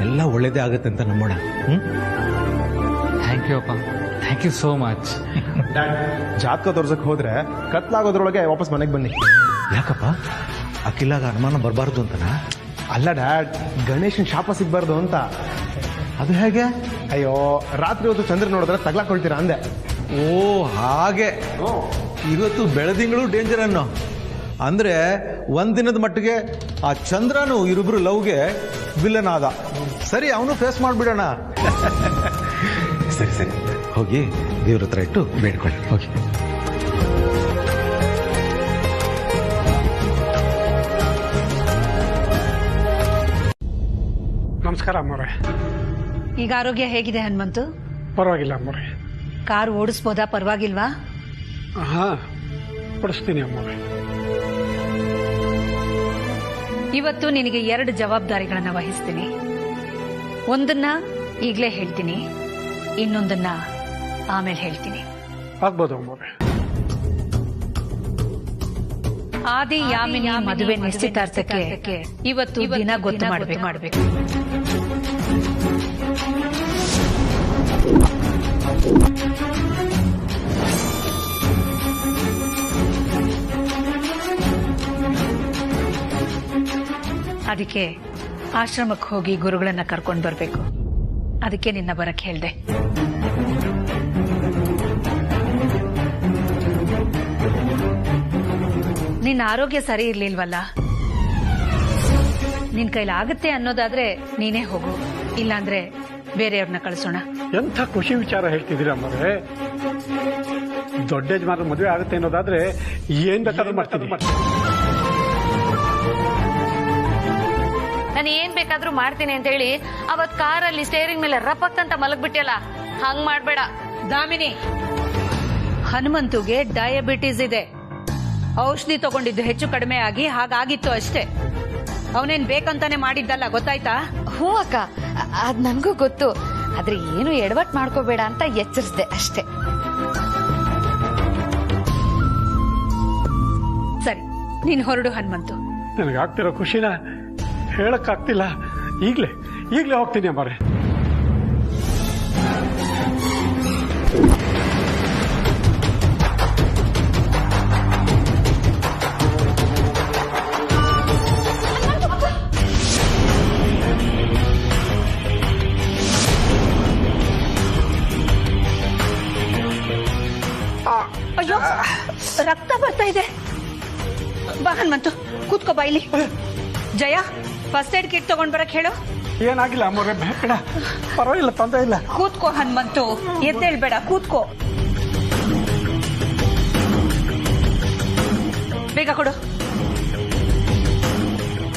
ಎಲ್ಲ ಒಳ್ಳೇದೇ ಆಗುತ್ತೆ ಅಂತ ನಂಬೋಣ. ಥ್ಯಾಂಕ್ ಯು ಅಪ್ಪ, ಥ್ಯಾಂಕ್ ಯು ಸೋ ಮಚ್. ಜಾತಕ ತೋರ್ಸಕ್ ಹೋದ್ರೆ ಕತ್ಲಾಗೋದ್ರೊಳಗೆ ವಾಪಸ್ ಮನೆಗೆ ಬನ್ನಿ. ಯಾಕಪ್ಪ? ಅಖಿಲಾಗ ಅನುಮಾನ ಬರಬಾರ್ದು ಅಂತನಾ? ಅಲ್ಲ ಡ್ಯಾಡ್, ಗಣೇಶನ್ ಶಾಪ ಸಿಗ್ಬಾರ್ದು ಅಂತ. ಅದು ಹೇಗೆ? ಅಯ್ಯೋ, ರಾತ್ರಿ ಹೊತ್ತು ಚಂದ್ರ ನೋಡಿದ್ರೆ ತಗ್ಲಾಕೊಳ್ತೀರಾ ಅಂದೆ. ಓ ಹಾಗೆ. ಇವತ್ತು ಬೆಳದಿಂಗಳು ಡೇಂಜರ್ ಅನ್ನೋ ಅಂದ್ರೆ ಒಂದಿನದ ಮಟ್ಟಿಗೆ ಆ ಚಂದ್ರನು ಇವರಿಬ್ರು ಲವ್ಗೆ ವಿಲನ್ ಆದ. ಸರಿ, ಅವನು ಫೇಸ್ ಮಾಡ್ಬಿಡೋಣ. ಸರಿ ಸರಿ, ಹೋಗಿ ದೇವ್ರ ಹತ್ರ ಇಟ್ಟು ಬೇಡ್ಕೊಳ್ಳಿ. ಹೋಗಿ. ನಮಸ್ಕಾರ ಅಮ್ಮವ್ರೆ. ಈಗ ಆರೋಗ್ಯ ಹೇಗಿದೆ ಹನುಮಂತು? ಪರವಾಗಿಲ್ಲ ಅಮ್ಮವ್ರೆ. ಕಾರ್ ಓಡಿಸ್ಬೋದಾ? ಪರವಾಗಿಲ್ವಾ? ಹಾ, ಪಡಿಸ್ತೀನಿ ಅಮ್ಮವ್ರೆ. ಇವತ್ತು ನಿನಗೆ 2 ಜವಾಬ್ದಾರಿಗಳನ್ನ ವಹಿಸ್ತೀನಿ. ಒಂದನ್ನ ಈಗಲೇ ಹೇಳ್ತೀನಿ, ಇನ್ನೊಂದನ್ನ ಆಮೇಲೆ ಹೇಳ್ತೀನಿ. ಆಗ್ಬೋದು ಅಮ್ಮವ್ರೆ. ಆದಿ ಯಾಮಿನಿ ಮದುವೆ ನಿಶ್ಚಿತಾರ್ಥಕ್ಕೆ ಇವತ್ತು ದಿನ ಗೊತ್ತು ಮಾಡಬೇಕು. ಅದಕ್ಕೆ ಆಶ್ರಮಕ್ಕೆ ಹೋಗಿ ಗುರುಗಳನ್ನ ಕರ್ಕೊಂಡು ಬರ್ಬೇಕು. ಅದಕ್ಕೆ ನಿನ್ನ ಬರಕ್ ಹೇಳ್ದೆ. ನಿನ್ನ ಆರೋಗ್ಯ ಸರಿ ಇರ್ಲಿಲ್ವಲ್ಲ, ನಿನ್ ಕೈಲಾಗುತ್ತೆ ಅನ್ನೋದಾದ್ರೆ ನೀನೇ ಹೋಗು, ಇಲ್ಲಾಂದ್ರೆ ಬೇರೆಯವ್ರನ್ನ ಕಳಿಸೋಣ. ಎಂಥ ಖುಷಿ ವಿಚಾರ ಹೇಳ್ತಿದ್ದೀರಾ ಅಮ್ಮರೇ. ದೊಡ್ಡ ಯಜಮಾನ ಮದುವೆ ಆಗುತ್ತೆ ಅನ್ನೋದಾದ್ರೆ ಏನ್ ಬೇಕಾದ್ರೂ ಮಾಡ್ತೀನಿ. ನಾನು ಏನ್ ಬೇಕಾದ್ರೂ ಮಾಡ್ತೀನಿ ಅಂತ ಹೇಳಿ ಅವತ್ ಕಾರಲ್ಲಿ ಸ್ಟೇರಿಂಗ್ ಮೇಲೆ ರಪಕ್ ಅಂತ ಮಲಗ್ಬಿಟ್ಟಿಯಲ್ಲ, ಹಂಗ್ ಮಾಡ್ಬೇಡ. ದಾಮಿನಿ, ಹನುಮಂತುಗೆ ಡಯಾಬಿಟೀಸ್ ಇದೆ. ಔಷಧಿ ತಗೊಂಡಿದ್ದು ಹೆಚ್ಚು ಕಡಿಮೆ ಆಗಿ ಹಾಗಾಗಿತ್ತು ಅಷ್ಟೇ. ಅವನೇನ್ ಬೇಕಂತಾನೆ ಮಾಡಿದ್ದಲ್ಲ, ಗೊತ್ತಾಯ್ತಾ? ಹ್ಞೂ ಅಕ್ಕ, ಅದ್ ನನ್ಗೂ ಗೊತ್ತು. ಆದ್ರೆ ಏನು ಎಡವಟ್ ಮಾಡ್ಕೋಬೇಡ ಅಂತ ಎಚ್ಚರಿಸ್ದೆ ಅಷ್ಟೇ. ಸರಿ, ನೀನ್ ಹೊರಡು ಹನುಮಂತು. ನನಗಾಗ್ತಿರೋ ಖುಷಿನ ಹೇಳಕ್ಕಾಗ್ತಿಲ್ಲ. ಈಗ್ಲೇ ಹೋಗ್ತೀನಿ ಅಮ್ಮರೇ. ಅಯ್ಯೋ, ರಕ್ತ ಬರ್ತಾ ಇದೆ. ಬಾ ಹನುಮಂತು, ಕೂತ್ಕೋ ಬಾ ಇಲ್ಲಿ. ಜಯ, ಫಸ್ಟ್ ಏಡ್ ಕಿಟ್ ತಗೊಂಡ್ ಬರಕ್ ಹೇಳು. ಏನಾಗಿಲ್ಲ ಅಮ್ಮರೇ, ಬೇಡ, ಪರವಾಗಿಲ್ಲ, ತೊಂದರೆ ಇಲ್ಲ. ಕೂತ್ಕೋ ಹನುಮಂತು, ಎದ್ದೇಳ್ಬೇಡ, ಕೂತ್ಕೋ. ಬೇಗ ಕೊಡು.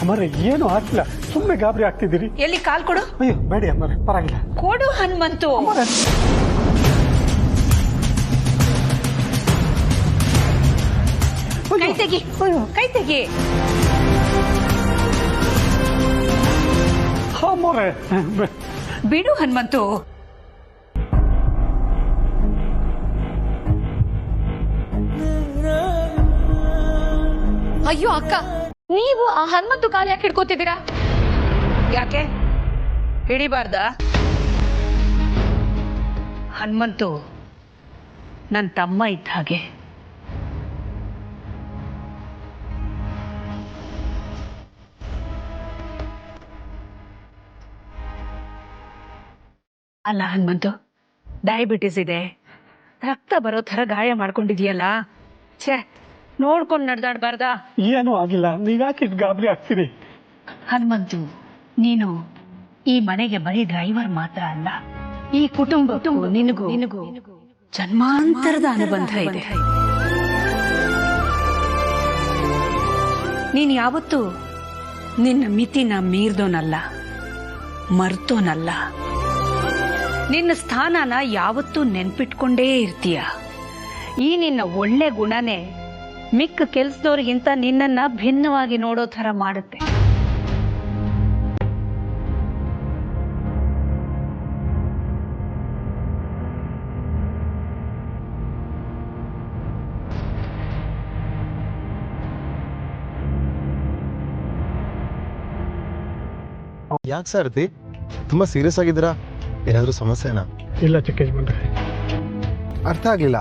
ಅಮ್ಮರೇ ಏನು ಆಗಿಲ್ಲ, ಸುಮ್ಮನೆ ಗಾಬರಿ ಆಗ್ತಿದ್ದೀರಿ. ಎಲ್ಲಿ ಕಾಲ್ ಕೊಡು. ಅಯ್ಯೋ ಬೇಡಿ ಅಮ್ಮರೇ, ಪರವಾಗಿಲ್ಲ. ಕೊಡು ಹನುಮಂತು. ಕೈ ತೆಗಿ, ಕೈ ತೆಗಿ. ಅಮ್ಮರೇ ಬಿಡು ಹನುಮಂತು. ಅಯ್ಯೋ ಅಕ್ಕ, ನೀವು ಆ ಹನುಮಂತು ಕಾಲು ಯಾಕೆ ಹಿಡ್ಕೋತಿದ್ದೀರಾ? ಯಾಕೆ ಹಿಡಿಬಾರ್ದ? ಹನುಮಂತು ನನ್ನ ತಮ್ಮ ಇದ್ದ ಹಾಗೆ. ಅಲ್ಲ ಹನುಮಂತು, ಡಯಾಬಿಟಿಸ್ ಇದೆ, ರಕ್ತ ಬರೋ ಥರ ಗಾಯ ಮಾಡ್ಕೊಂಡಿದ್ಯಲ್ಲ. ಛೇ, ನೋಡ್ಕೊಂಡು ನಡೆದಾಡ್ಬಾರ್ದ? ಏನೂ ಆಗಿಲ್ಲ, ನೀವ್ಯಾಕೆ ಗಾಬರಿ ಆಗ್ತೀರಿ? ಹನುಮಂತು, ನೀನು ಈ ಮನೆಗೆ ಬರೀ ಡ್ರೈವರ್ ಮಾತ್ರ ಅಲ್ಲ, ಈ ಕುಟುಂಬ ನಿನಗೂ ಜನ್ಮಾಂತರದ ಅನುಬಂಧ ಇದೆ. ನೀನ್ ಯಾವತ್ತೂ ನಿನ್ನ ಮಿತಿನ ಮೀರ್ದೋನಲ್ಲ, ಮರ್ತೋನಲ್ಲ. ನಿನ್ನ ಸ್ಥಾನನ ಯಾವತ್ತೂ ನೆನ್ಪಿಟ್ಕೊಂಡೇ ಇರ್ತೀಯ. ಈ ನಿನ್ನ ಒಳ್ಳೆ ಗುಣನೇ ಮಿಕ್ಕ ಕೆಲ್ಸದವ್ರಿಗಿಂತ ನಿನ್ನನ್ನ ಭಿನ್ನವಾಗಿ ನೋಡೋ ಥರ ಮಾಡುತ್ತೆ. ಯಾಕೆ ಸಾರಥಿ, ತುಂಬಾ ಸೀರಿಯಸ್ ಆಗಿದ್ದೀರಾ? ಏನಾದರೂ ಸಮಸ್ಯೆನಾ? ಇಲ್ಲ ಚಿಕ್ಕ ಯಜಮಾನ್ರೆ. ಅರ್ಥ ಆಗ್ಲಿಲ್ಲ.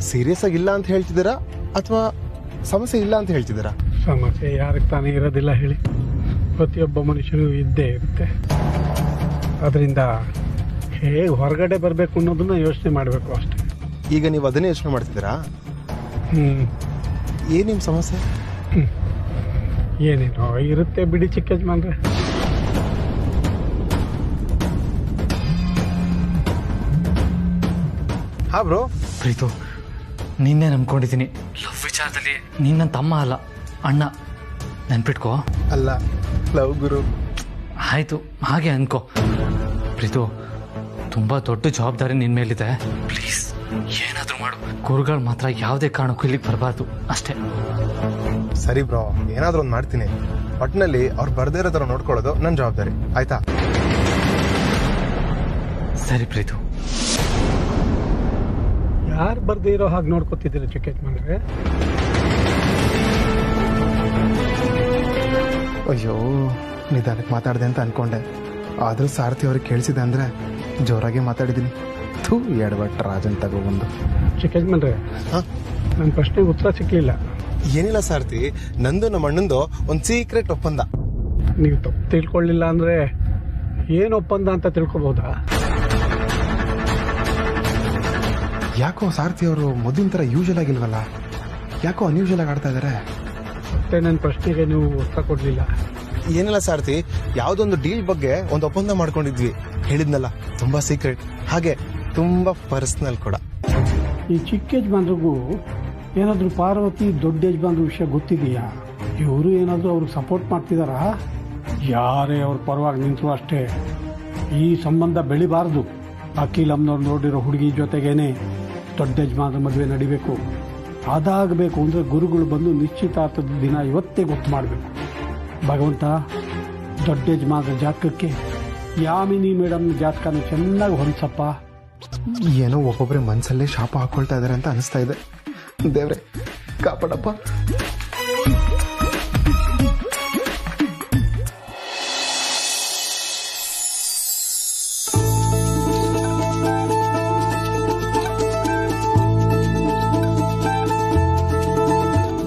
ಸೀರಿಯಸ್ ಆಗಿಲ್ಲ ಅಂತ ಹೇಳ್ತಿದ್ದೀರಾ ಅಥವಾ ಸಮಸ್ಯೆ ಇಲ್ಲ ಅಂತ ಹೇಳ್ತಿದ್ದೀರಾ? ಸಮಸ್ಯೆ ಯಾರಿಗೆ ತಾನೇ ಇರೋದಿಲ್ಲ ಹೇಳಿ? ಪ್ರತಿಯೊಬ್ಬ ಮನುಷ್ಯರು ಇದ್ದೇ ಇರುತ್ತೆ. ಅದರಿಂದ ಹೇಗೆ ಹೊರಗಡೆ ಬರಬೇಕು ಅನ್ನೋದನ್ನ ಯೋಚನೆ ಮಾಡಬೇಕು ಅಷ್ಟೇ. ಈಗ ನೀವು ಅದನ್ನೇ ಯೋಚನೆ ಮಾಡ್ತಿದ್ದೀರಾ? ಏನ್ ನಿಮ್ಮ ಸಮಸ್ಯೆ? ಏನೇನೋ ಇರುತ್ತೆ ಬಿಡಿ ಚಿಕ್ಕ ಯಜಮಾನ್ರೆ. ಹಾ ಬ್ರೋ. ಪ್ರೀತು, ನಿನ್ನೆ ನಂಬ್ಕೊಂಡಿದ್ದೀನಿ. ಲವ್ ವಿಚಾರದಲ್ಲಿ ನೀನ್ ನನ್ನ ತಮ್ಮ ಅಲ್ಲ, ಅಣ್ಣ. ನೆನ್ಪಿಟ್ಕೋ. ಅಲ್ಲ, ಲವ್ ಗುರು. ಆಯ್ತು, ಹಾಗೆ ಅನ್ಕೋ. ಪ್ರೀತು, ತುಂಬಾ ದೊಡ್ಡ ಜವಾಬ್ದಾರಿ ನಿನ್ ಮೇಲಿದೆ. ಪ್ಲೀಸ್ ಏನಾದ್ರೂ ಮಾಡು. ಗುರುಗಳು ಮಾತ್ರ ಯಾವುದೇ ಕಾರಣಕ್ಕೂ ಇಲ್ಲಿಗೆ ಬರಬಾರ್ದು ಅಷ್ಟೇ. ಸರಿ ಬ್ರೋ, ಏನಾದ್ರೂ ಒಂದು ಮಾಡ್ತೀನಿ. ಒಟ್ಟಿನಲ್ಲಿ ಅವ್ರು ಬರ್ದೇ ಇರೋ ಥರ ನೋಡ್ಕೊಳ್ಳೋದು ನನ್ನ ಜವಾಬ್ದಾರಿ, ಆಯ್ತಾ? ಸರಿ ಪ್ರೀತು. ಯಾರು ಬರ್ದೇ ಇರೋ ಹಾಗೆ ನೋಡ್ಕೊತಿದ್ದೀರ ಚಿಕ್ಕ ಯಜಮಾನ್ರೆ? ಅಯ್ಯೋ, ನಿಧಾನಕ್ಕೆ ಮಾತಾಡಿದೆ ಅಂತ ಅನ್ಕೊಂಡೆ. ಆದರೂ ಸಾರಥಿ ಅವ್ರಿಗೆ ಕೇಳಿಸಿದೆ ಅಂದರೆ ಜೋರಾಗಿ ಮಾತಾಡಿದ್ದೀನಿ. ಥೂ ಎಡವಟ್ ರಾಜನ್ ತಗೊಬಂದು. ಚಿಕ್ಕಜ್ಮನ್ರೆ ನನ್ನ ಪ್ರಶ್ನೆಗೆ ಉತ್ತರ ಸಿಕ್ಕಲಿಲ್ಲ. ಏನಿಲ್ಲ ಸಾರ್ತಿ, ನಂದು ನಮ್ಮ ಅಣ್ಣಂದು ಒಂದು ಸೀಕ್ರೆಟ್ ಒಪ್ಪಂದ. ನೀವು ತಪ್ಪು ತಿಳ್ಕೊಳ್ಳಿಲ್ಲ ಅಂದ್ರೆ ಏನು ಒಪ್ಪಂದ ಅಂತ ತಿಳ್ಕೊಬೋದಾ? ಯಾಕೋ ಸಾರ್ಥಿ ಅವರು ಮೊದಲಿನ ಥರ ಯೂಶಲ್ ಆಗಿಲ್ವಲ್ಲ, ಯಾಕೋ ಅನ್ಯೂಶಲ್ ಆಗಿ ಆಡ್ತಾ ಇದ್ದಾರೆ. ಮತ್ತೆ ನನ್ನ ಪ್ರಶ್ನೆಗೆ ನೀವು ಉತ್ತರ ಕೊಡ್ಲಿಲ್ಲ. ಏನಿಲ್ಲ ಸಾರ್ಥಿ, ಯಾವುದೊಂದು ಡೀಲ್ ಬಗ್ಗೆ ಒಂದು ಒಪ್ಪಂದ ಮಾಡ್ಕೊಂಡಿದ್ವಿ, ಹೇಳಿದ್ನಲ್ಲ, ತುಂಬಾ ಸೀಕ್ರೆಟ್, ಹಾಗೆ ತುಂಬಾ ಪರ್ಸನಲ್ ಕೂಡ. ಈ ಚಿಕ್ಕ ಯಜಮಾನ್ರಿಗೂ ಏನಾದರೂ ಪಾರ್ವತಿ ದೊಡ್ಡ ಯಜಮಾನ್ರ ವಿಷಯ ಗೊತ್ತಿದೆಯಾ? ಇವರು ಏನಾದರೂ ಅವ್ರಿಗೆ ಸಪೋರ್ಟ್ ಮಾಡ್ತಿದಾರಾ? ಯಾರೇ ಅವ್ರ ಪರವಾಗಿ ನಿಂತರು ಅಷ್ಟೇ, ಈ ಸಂಬಂಧ ಬೆಳಿಬಾರ್ದು. ಅಖಿಲಮ್ನವ್ರು ನೋಡಿರೋ ಹುಡುಗಿ ಜೊತೆಗೇನೆ ದೊಡ್ಡ ಯಜಮಾನ್ರ ಮದುವೆ ನಡಿಬೇಕು. ಅದಾಗಬೇಕು ಅಂದರೆ ಗುರುಗಳು ಬಂದು ನಿಶ್ಚಿತಾರ್ಥದ ದಿನ ಇವತ್ತೇ ಗೊತ್ತು ಮಾಡಬೇಕು. ಭಗವಂತ, ದೊಡ್ಡ ಯಜಮಾನ್ರ ಜಾತಕಕ್ಕೆ ಯಾಮಿನಿ ಮೇಡಮ್ನ ಜಾತಕನ ಚೆನ್ನಾಗಿ ಹೊಂದ್ಸಪ್ಪ. ಏನೋ ಒಬ್ಬೊಬ್ಬರೇ ಮನಸ್ಸಲ್ಲೇ ಶಾಪ ಹಾಕೊಳ್ತಾ ಇದಾರೆ ಅಂತ ಅನಿಸ್ತಾ ಇದೆ. ದೇವ್ರೆ ಕಾಪಾಡಪ್ಪ.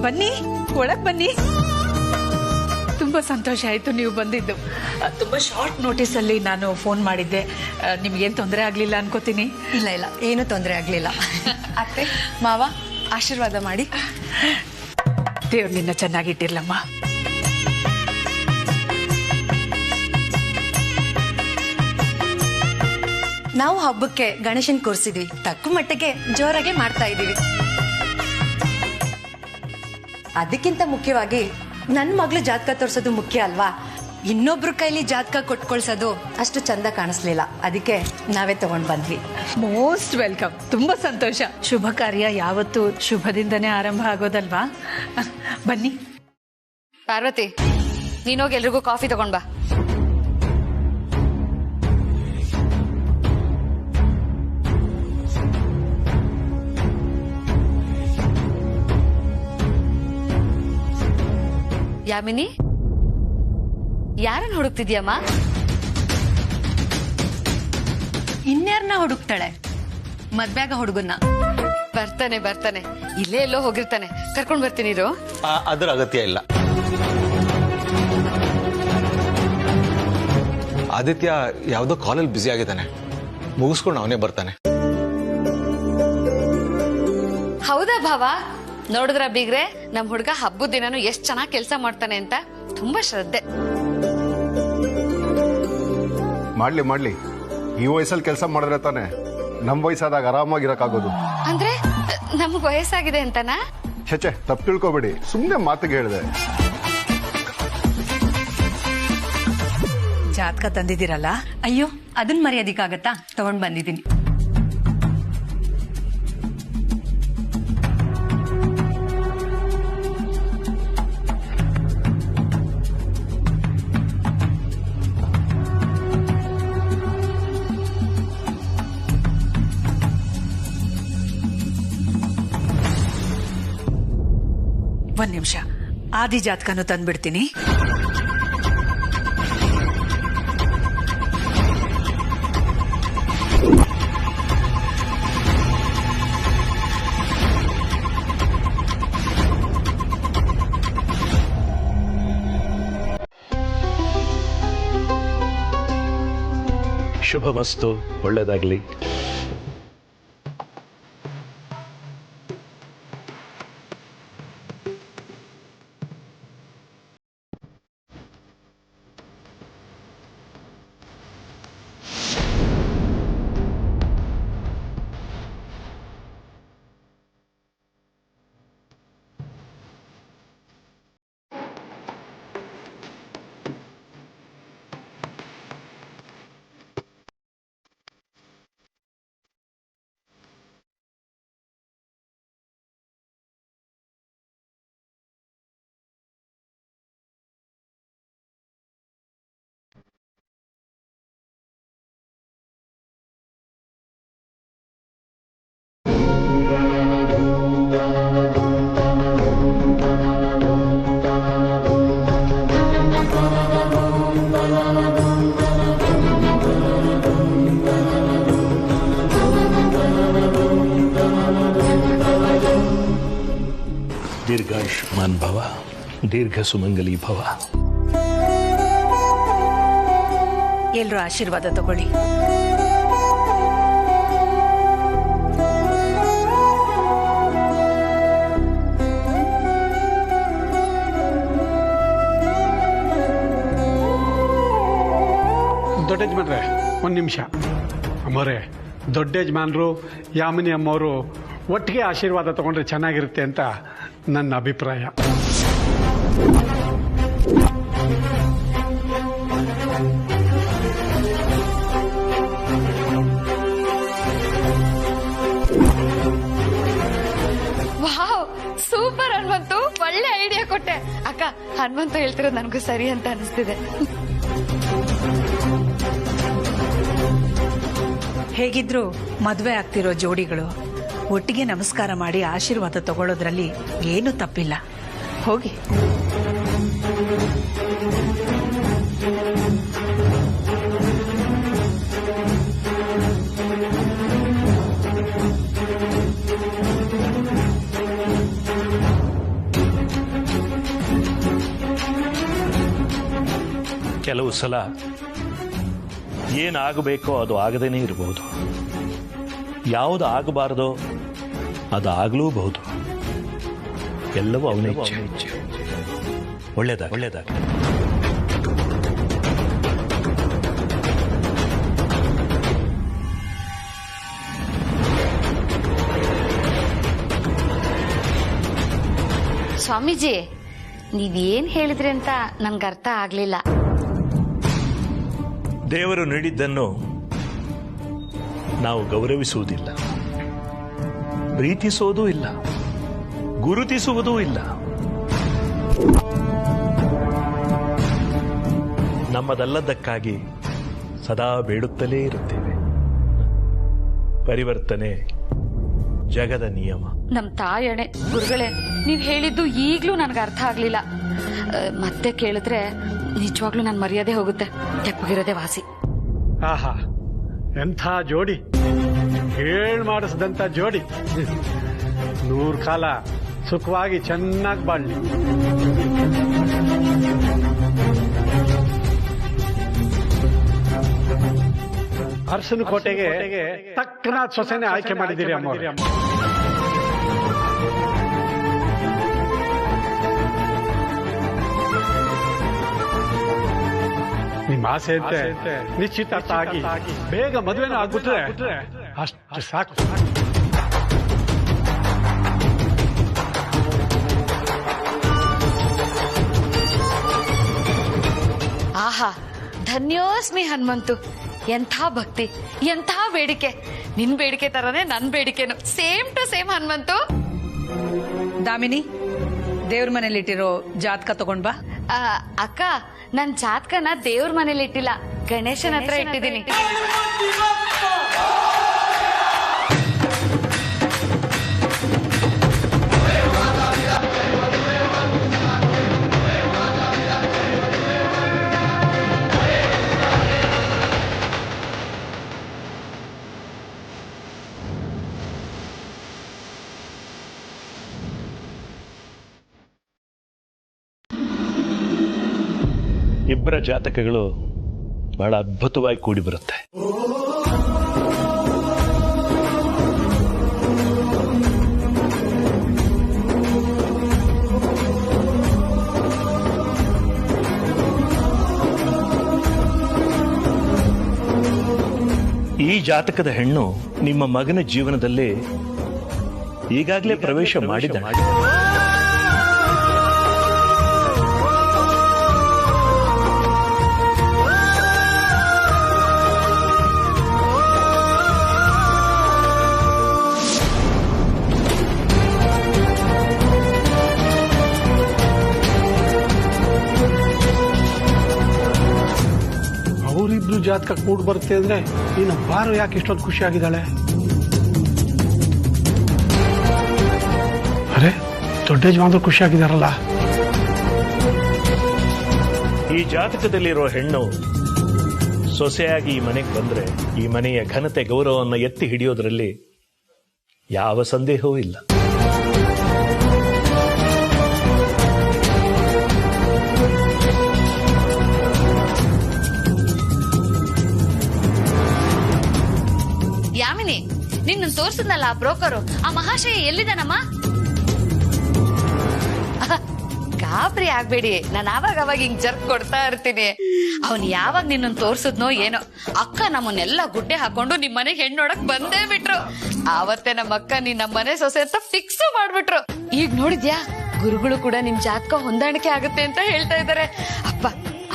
ಬನ್ನಿ, ಒಳಗ್ ಬನ್ನಿ. ತುಂಬಾ ಸಂತೋಷ ಆಯ್ತು ನೀವು ಬಂದಿದ್ದು. ತುಂಬಾ ಶಾರ್ಟ್ ನೋಟಿಸ್ ಅಲ್ಲಿ ನಾನು ಫೋನ್ ಮಾಡಿದ್ದೆ. ನಿಮ್ಗೇನ್ ತೊಂದರೆ ಆಗ್ಲಿಲ್ಲ ಅನ್ಕೋತೀನಿ. ಇಲ್ಲ ಇಲ್ಲ, ಏನು ತೊಂದರೆ ಆಗ್ಲಿಲ್ಲ. ಅತ್ತೆ ಮಾವ ಆಶೀರ್ವಾದ ಮಾಡಿ. ದೇವ್ರು ನಿನ್ನ ಚೆನ್ನಾಗಿಟ್ಟಿರ್ಲಮ್ಮ. ನಾವು ಹಬ್ಬಕ್ಕೆ ಗಣೇಶನ್ ಕೂರಿಸಿದ್ವಿ, ತಕ್ಕ ಮಟ್ಟಿಗೆ ಜೋರಾಗೆ ಮಾಡ್ತಾ ಇದೀವಿ. ಅದಕ್ಕಿಂತ ಮುಖ್ಯವಾಗಿ ನನ್ನ ಮಗಳು ಜಾತಕ ತೋರ್ಸೋದು ಮುಖ್ಯ ಅಲ್ವಾ? ಇನ್ನೊಬ್ರ ಕೈಲಿ ಜಾತಕ ಕೊಟ್ಕೊಳ್ಸೋದು ಅಷ್ಟು ಚಂದ ಕಾಣಿಸ್ಲಿಲ್ಲ, ಅದಕ್ಕೆ ನಾವೇ ತಗೊಂಡ್ ಬಂದ್ವಿ. Most welcome. ತುಂಬಾ ಸಂತೋಷ. ಶುಭ ಕಾರ್ಯ ಯಾವತ್ತು ಶುಭದಿಂದನೇ ಆರಂಭ ಆಗೋದಲ್ವಾ? ಬನ್ನಿ. ಪಾರ್ವತಿ, ನೀನೋಗಿ ಎಲ್ರಿಗೂ ಕಾಫಿ ತಗೊಂಡ್ ಬಾ. ಯಾಮಿನಿ, ಯಾರನ್ನ ಹುಡುಕ್ತಿದ್ಯಮ್ಮ? ಇನ್ಯಾರನ್ನ ಹುಡುಕ್ತಾಳೆ? ಮದ್ವೆಗ ಹುಡುಗನ್ನ. ಬರ್ತಾನೆ ಬರ್ತಾನೆ, ಇಲ್ಲೇ ಎಲ್ಲೋ ಹೋಗಿರ್ತಾನೆ, ಕರ್ಕೊಂಡ್ ಬರ್ತೀನಿ ಇರು. ಅದರ ಅಗತ್ಯ ಇಲ್ಲ. ಆದಿತ್ಯ ಯಾವುದೋ ಕಾಲಲ್ಲಿ ಬ್ಯುಸಿ ಆಗಿದ್ದಾನೆ, ಮುಗಿಸ್ಕೊಂಡು ಅವನೇ ಬರ್ತಾನೆ. ಹೌದಾ ಭಾವ? ನೋಡಿದ್ರ ಬೀಗ್ರೆ, ನಮ್ ಹುಡುಗ ಹಬ್ಬದ ದಿನಾನು ಎಷ್ಟ್ ಚೆನ್ನಾಗಿ ಕೆಲಸ ಮಾಡ್ತಾನೆ ಅಂತ. ತುಂಬಾ ಶ್ರದ್ಧೆ. ಮಾಡ್ಲಿ, ಈ ವಯಸ್ಸಲ್ಲಿ ಕೆಲಸ ಮಾಡಿದ್ರೆ ತಾನೆ ನಮ್ ವಯಸ್ಸಾದಾಗ ಆರಾಮಾಗಿರಕ್ಕಾಗೋದು. ಅಂದ್ರೆ ನಮ್ಗ್ ವಯಸ್ಸಾಗಿದೆ ಅಂತನಾ? ಛೆ, ತಪ್ಪು ತಿಳ್ಕೊಬೇಡಿ, ಸುಮ್ನೆ ಮಾತಿಗೆ ಹೇಳಿದೆ. ಜಾತಕ ತಂದಿದ್ದೀರಲ್ಲ? ಅಯ್ಯೋ, ಅದನ್ನ ಮರ್ಯಾದಿಕ್ಕಾಗತ್ತಾ? ತಗೊಂಡ್ ಬಂದಿದ್ದೀನಿ. ಒಂದ್ ನಿಮಿಷ, ಆದಿ ಜಾತಕನು ತಂದ್ಬಿಡ್ತೀನಿ. ಶುಭಮಸ್ತು, ಒಳ್ಳೆಯದಾಗಲಿ. ದೀರ್ಘಾಯುಷ್ಮಾನ್ ಭವ, ದೀರ್ಘ ಸುಮಂಗಲಿ ಭವ. ಎಲ್ರೂ ಆಶೀರ್ವಾದ ತಗೊಳ್ಳಿ. ದೊಡ್ಡ ಯಜಮಾನ್ರೆ, ಒಂದು ನಿಮಿಷ. ಅಮ್ಮೋರೆ, ದೊಡ್ಡ ಯಜಮಾನ್ರು ಯಾಮಿನಿ ಅಮ್ಮವರು ಒಟ್ಟಿಗೆ ಆಶೀರ್ವಾದ ತಗೊಂಡ್ರೆ ಚೆನ್ನಾಗಿರುತ್ತೆ ಅಂತ ನನ್ನ ಅಭಿಪ್ರಾಯ. ವಾವ್, ಸೂಪರ್ ಹನುಮಂತು, ಒಳ್ಳೆ ಐಡಿಯಾ ಕೊಟ್ಟೆ. ಅಕ್ಕ, ಹನುಮಂತು ಹೇಳ್ತಿರೋದು ನನಗೂ ಸರಿ ಅಂತ ಅನಿಸ್ತಿದೆ. ಹೇಗಿದ್ರು ಮದುವೆ ಆಗ್ತಿರೋ ಜೋಡಿಗಳು ಒಟ್ಟಿಗೆ ನಮಸ್ಕಾರ ಮಾಡಿ ಆಶೀರ್ವಾದ ತಗೊಳ್ಳೋದ್ರಲ್ಲಿ ಏನು ತಪ್ಪಿಲ್ಲ. ಹೋಗಿ. ಕೆಲವು ಸಲ ಏನಾಗಬೇಕೋ ಅದು ಆಗದೇನೆ ಇರಬಹುದು, ಯಾವುದು ಆಗಬಾರದೋ ಅದು ಆಗಲೂಬಹುದು. ಎಲ್ಲವೂ ಅವನ ಇಚ್ಛೆ. ಒಳ್ಳೇದಾಗ ಸ್ವಾಮೀಜಿ, ನೀವೇನ್ ಹೇಳಿದ್ರಿ ಅಂತ ನನ್ಗೆ ಅರ್ಥ ಆಗ್ಲಿಲ್ಲ. ದೇವರು ನೀಡಿದ್ದನ್ನು ನಾವು ಗೌರವಿಸುವುದಿಲ್ಲ, ಪ್ರೀತಿಸುವುದೂ ಇಲ್ಲ, ಗುರುತಿಸುವುದೂ ಇಲ್ಲ. ನಮ್ಮದಲ್ಲದಕ್ಕಾಗಿ ಸದಾ ಬೇಡುತ್ತಲೇ ಇರುತ್ತೇವೆ. ಪರಿವರ್ತನೆ ಜಗದ ನಿಯಮ. ನಮ್ ತಾಯಣೆ ಗುರುಗಳೇ, ನೀವ್ ಹೇಳಿದ್ದು ಈಗ್ಲೂ ನನ್ಗೆ ಅರ್ಥ ಆಗ್ಲಿಲ್ಲ. ಮತ್ತೆ ಕೇಳಿದ್ರೆ ನಿಜವಾಗ್ಲೂ ನನ್ ಮರ್ಯಾದೆ ಹೋಗುತ್ತೆ. ತೆಪ್ಪಗಿರೋದೆ ವಾಸಿ. ಆಹಾ, ಎಂಥ ಜೋಡಿ, ಹೇಳ್ ಮಾಡಿಸಿದಂತ ಜೋಡಿ. 100 ಕಾಲ ಸುಖವಾಗಿ ಚೆನ್ನಾಗಿ ಬಾಳ್ಲಿ. ಅರಸನ ಕೋಟೆಗೆ ತಕ್ಕನಾದ ಸೊಸೆನೆ ಆಯ್ಕೆ ಮಾಡಿದ್ದೀರಿ ಅಮ್ಮ. ನಿಮ್ಮ ಆಸೆ ಅಂತೆ ನಿಶ್ಚಿತಾರ್ಥ ಆಗಿ ಬೇಗ ಮದುವೆನ ಆಗ್ಬಿಟ್ರೆ ಅಷ್ಟು ಸಾಕು. ಆಹಾ, ಧನ್ಯೋಸ್ಮಿ ಹನುಮಂತು. ಎಂಥ ಭಕ್ತಿ, ಎಂಥ ಬೇಡಿಕೆ. ನಿನ್ ಬೇಡಿಕೆ ತರನೇ ನನ್ ಬೇಡಿಕೆನು same to same Hanumanthu. Damini, ದೇವ್ರ ಮನೇಲಿ ಇಟ್ಟಿರೋ ಜಾತಕ ತಗೊಂಡ್ ಬಾ. ಅಕ್ಕ, ನನ್ ಜಾತಕನ ದೇವ್ರ ಮನೇಲಿ ಇಟ್ಟಿಲ್ಲ, ಗಣೇಶನ ಹತ್ರ ಇಟ್ಟಿದ್ದೀನಿ. ಇಬ್ಬರ ಜಾತಕಗಳು ಬಹಳ ಅದ್ಭುತವಾಗಿ ಕೂಡಿ ಬರುತ್ತೆ. ಈ ಜಾತಕದ ಹೆಣ್ಣು ನಿಮ್ಮ ಮಗನ ಜೀವನದಲ್ಲಿ ಈಗಾಗಲೇ ಪ್ರವೇಶ ಮಾಡಿದ್ದಾಳೆ. ಅವರಿಬ್ರು ಜಾತಕ ಕೂಡ್ ಬರುತ್ತೆ ಅಂದ್ರೆ ಇನ್ನು ಬಾರು ಯಾಕೆ ಇಷ್ಟೊಂದು ಖುಷಿಯಾಗಿದ್ದಾಳೆ? ಅರೆ, ದೊಡ್ಡ ಯಜಮಾನ್ರು ಖುಷಿಯಾಗಿದ್ದಾರಲ್ಲ. ಈ ಜಾತಕದಲ್ಲಿರೋ ಹೆಣ್ಣು ಸೊಸೆಯಾಗಿ ಈ ಮನೆಗೆ ಬಂದ್ರೆ ಈ ಮನೆಯ ಘನತೆ ಗೌರವವನ್ನು ಎತ್ತಿ ಹಿಡಿಯೋದ್ರಲ್ಲಿ ಯಾವ ಸಂದೇಹವೂ ಇಲ್ಲ. ನಿನ್ನ ತೋರ್ಸದ್ನಲ್ಲ ಆ ಬ್ರೋಕರು, ಆ ಮಹಾಶಯ ಎಲ್ಲಿದ್ದಾನಮ್ಮ? ಗಾಬರಿ ಆಗ್ಬೇಡಿ, ನಾನು ಅವಾಗ ಹಿಂಗ್ ಜರ್ಕ್ ಕೊಡ್ತಾ ಇರ್ತೀನಿ. ಅವನ್ ಯಾವಾಗ ನಿನ್ನ ತೋರ್ಸದ್ನೋ ಏನೋ, ಅಕ್ಕ ನಮ್ಮನ್ನೆಲ್ಲ ಗುಡ್ಡೆ ಹಾಕೊಂಡು ನಿಮ್ ಮನೆಗೆ ಹೆಣ್ಣು ನೋಡಕ್ ಬಂದೇ ಬಿಟ್ರು. ಆವತ್ತೇ ನಮ್ಮ ಅಕ್ಕ ನೀನ್ ನಮ್ಮ ಮನೆ ಸೊಸೆ ಅಂತ ಫಿಕ್ಸ್ ಮಾಡ್ಬಿಟ್ರು. ಈಗ ನೋಡಿದ್ಯಾ, ಗುರುಗಳು ಕೂಡ ನಿಮ್ ಜಾತಕ ಹೊಂದಾಣಿಕೆ ಆಗುತ್ತೆ ಅಂತ ಹೇಳ್ತಾ ಇದಾರೆ. ಅಪ್ಪ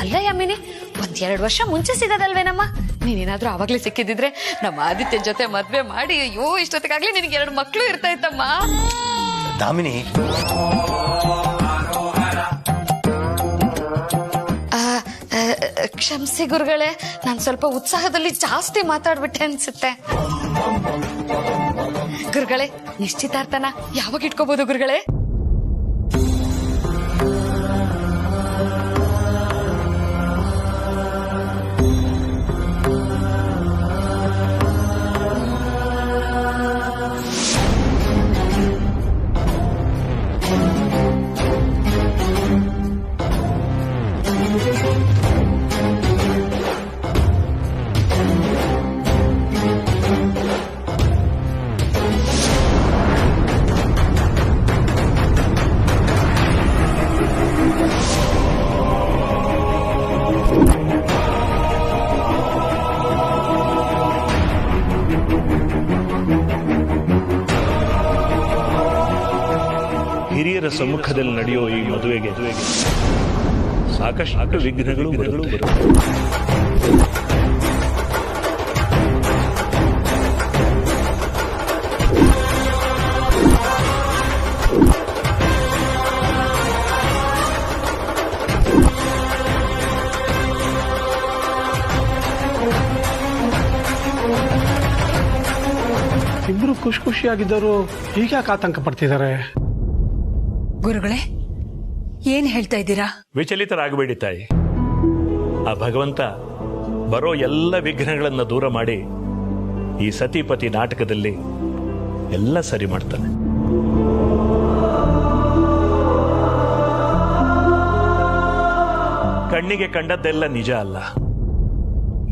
ಅಲ್ಲ ಯಮಿನಿ, 1-2 ವರ್ಷ ಮುಂಚೆ ಸಿಗೋದಲ್ವೇನಮ್ಮ? ನೀನೇನಾದ್ರೂ ಅವಾಗ್ಲೇ ಸಿಕ್ಕಿದಿದ್ರೆ ನಮ್ಮ ಆದಿತ್ಯ ಜೊತೆ ಮದ್ವೆ ಮಾಡಿ, ಅಯ್ಯೋ ಇಷ್ಟೊತ್ತಿಗಾಗ್ಲಿ ನಿನ್ಗೆ 2 ಮಕ್ಳು ಇರ್ತಾ ಇತ್ತಮ್ಮ. ದಾಮಿನಿ, ಕ್ಷಮಿಸಿ ಗುರುಗಳೇ, ನಾನ್ ಸ್ವಲ್ಪ ಉತ್ಸಾಹದಲ್ಲಿ ಜಾಸ್ತಿ ಮಾತಾಡ್ಬಿಟ್ಟೆ ಅನ್ಸುತ್ತೆ. ಗುರುಗಳೇ, ನಿಶ್ಚಿತಾರ್ಥನ ಯಾವಾಗ ಇಟ್ಕೋಬಹುದು ಗುರುಗಳೇ? ಹಿರಿಯರ ಸಮ್ಮುಖದಲ್ಲಿ ನಡೆಯೋ ಈ ಮದುವೆಗೆ ಸಾಕಷ್ಟು ವಿಘ್ನಗಳು ಬರುತ್ತೆ. ಇಬ್ರು ಖುಷಿಯಾಗಿದ್ದರು ಹೀಗ್ಯಾಕೆ ಆತಂಕ ಪಡ್ತಿದ್ದಾರೆ? ಗುರುಗಳೇ, ಏನ್ ಹೇಳ್ತಾ ಇದ್ದೀರಾ? ವಿಚಲಿತರಾಗಬೇಡಿ ತಾಯಿ. ಆ ಭಗವಂತ ಬರೋ ಎಲ್ಲ ವಿಘ್ನಗಳನ್ನ ದೂರ ಮಾಡಿ ಈ ಸತಿಪತಿ ನಾಟಕದಲ್ಲಿ ಎಲ್ಲ ಸರಿ ಮಾಡ್ತಾನೆ. ಕಣ್ಣಿಗೆ ಕಂಡದ್ದೆಲ್ಲ ನಿಜ ಅಲ್ಲ,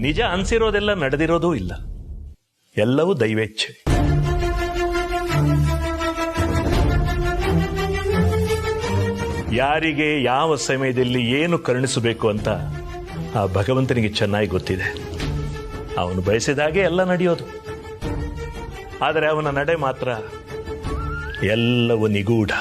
ನಿಜ ಅನ್ಸಿರೋದೆಲ್ಲ ನಡೆದಿರೋದೂ ಇಲ್ಲ. ಎಲ್ಲವೂ ದೈವೇಚ್ಛೆ. ಯಾರಿಗೆ ಯಾವ ಸಮಯದಲ್ಲಿ ಏನು ಕರುಣಿಸಬೇಕು ಅಂತ ಆ ಭಗವಂತನಿಗೆ ಚೆನ್ನಾಗಿ ಗೊತ್ತಿದೆ. ಅವನು ಬಯಸಿದಾಗೆ ಎಲ್ಲ ನಡೆಯೋದು. ಆದರೆ ಅವನ ನಡೆ ಮಾತ್ರ ಎಲ್ಲವೂ ನಿಗೂಢ.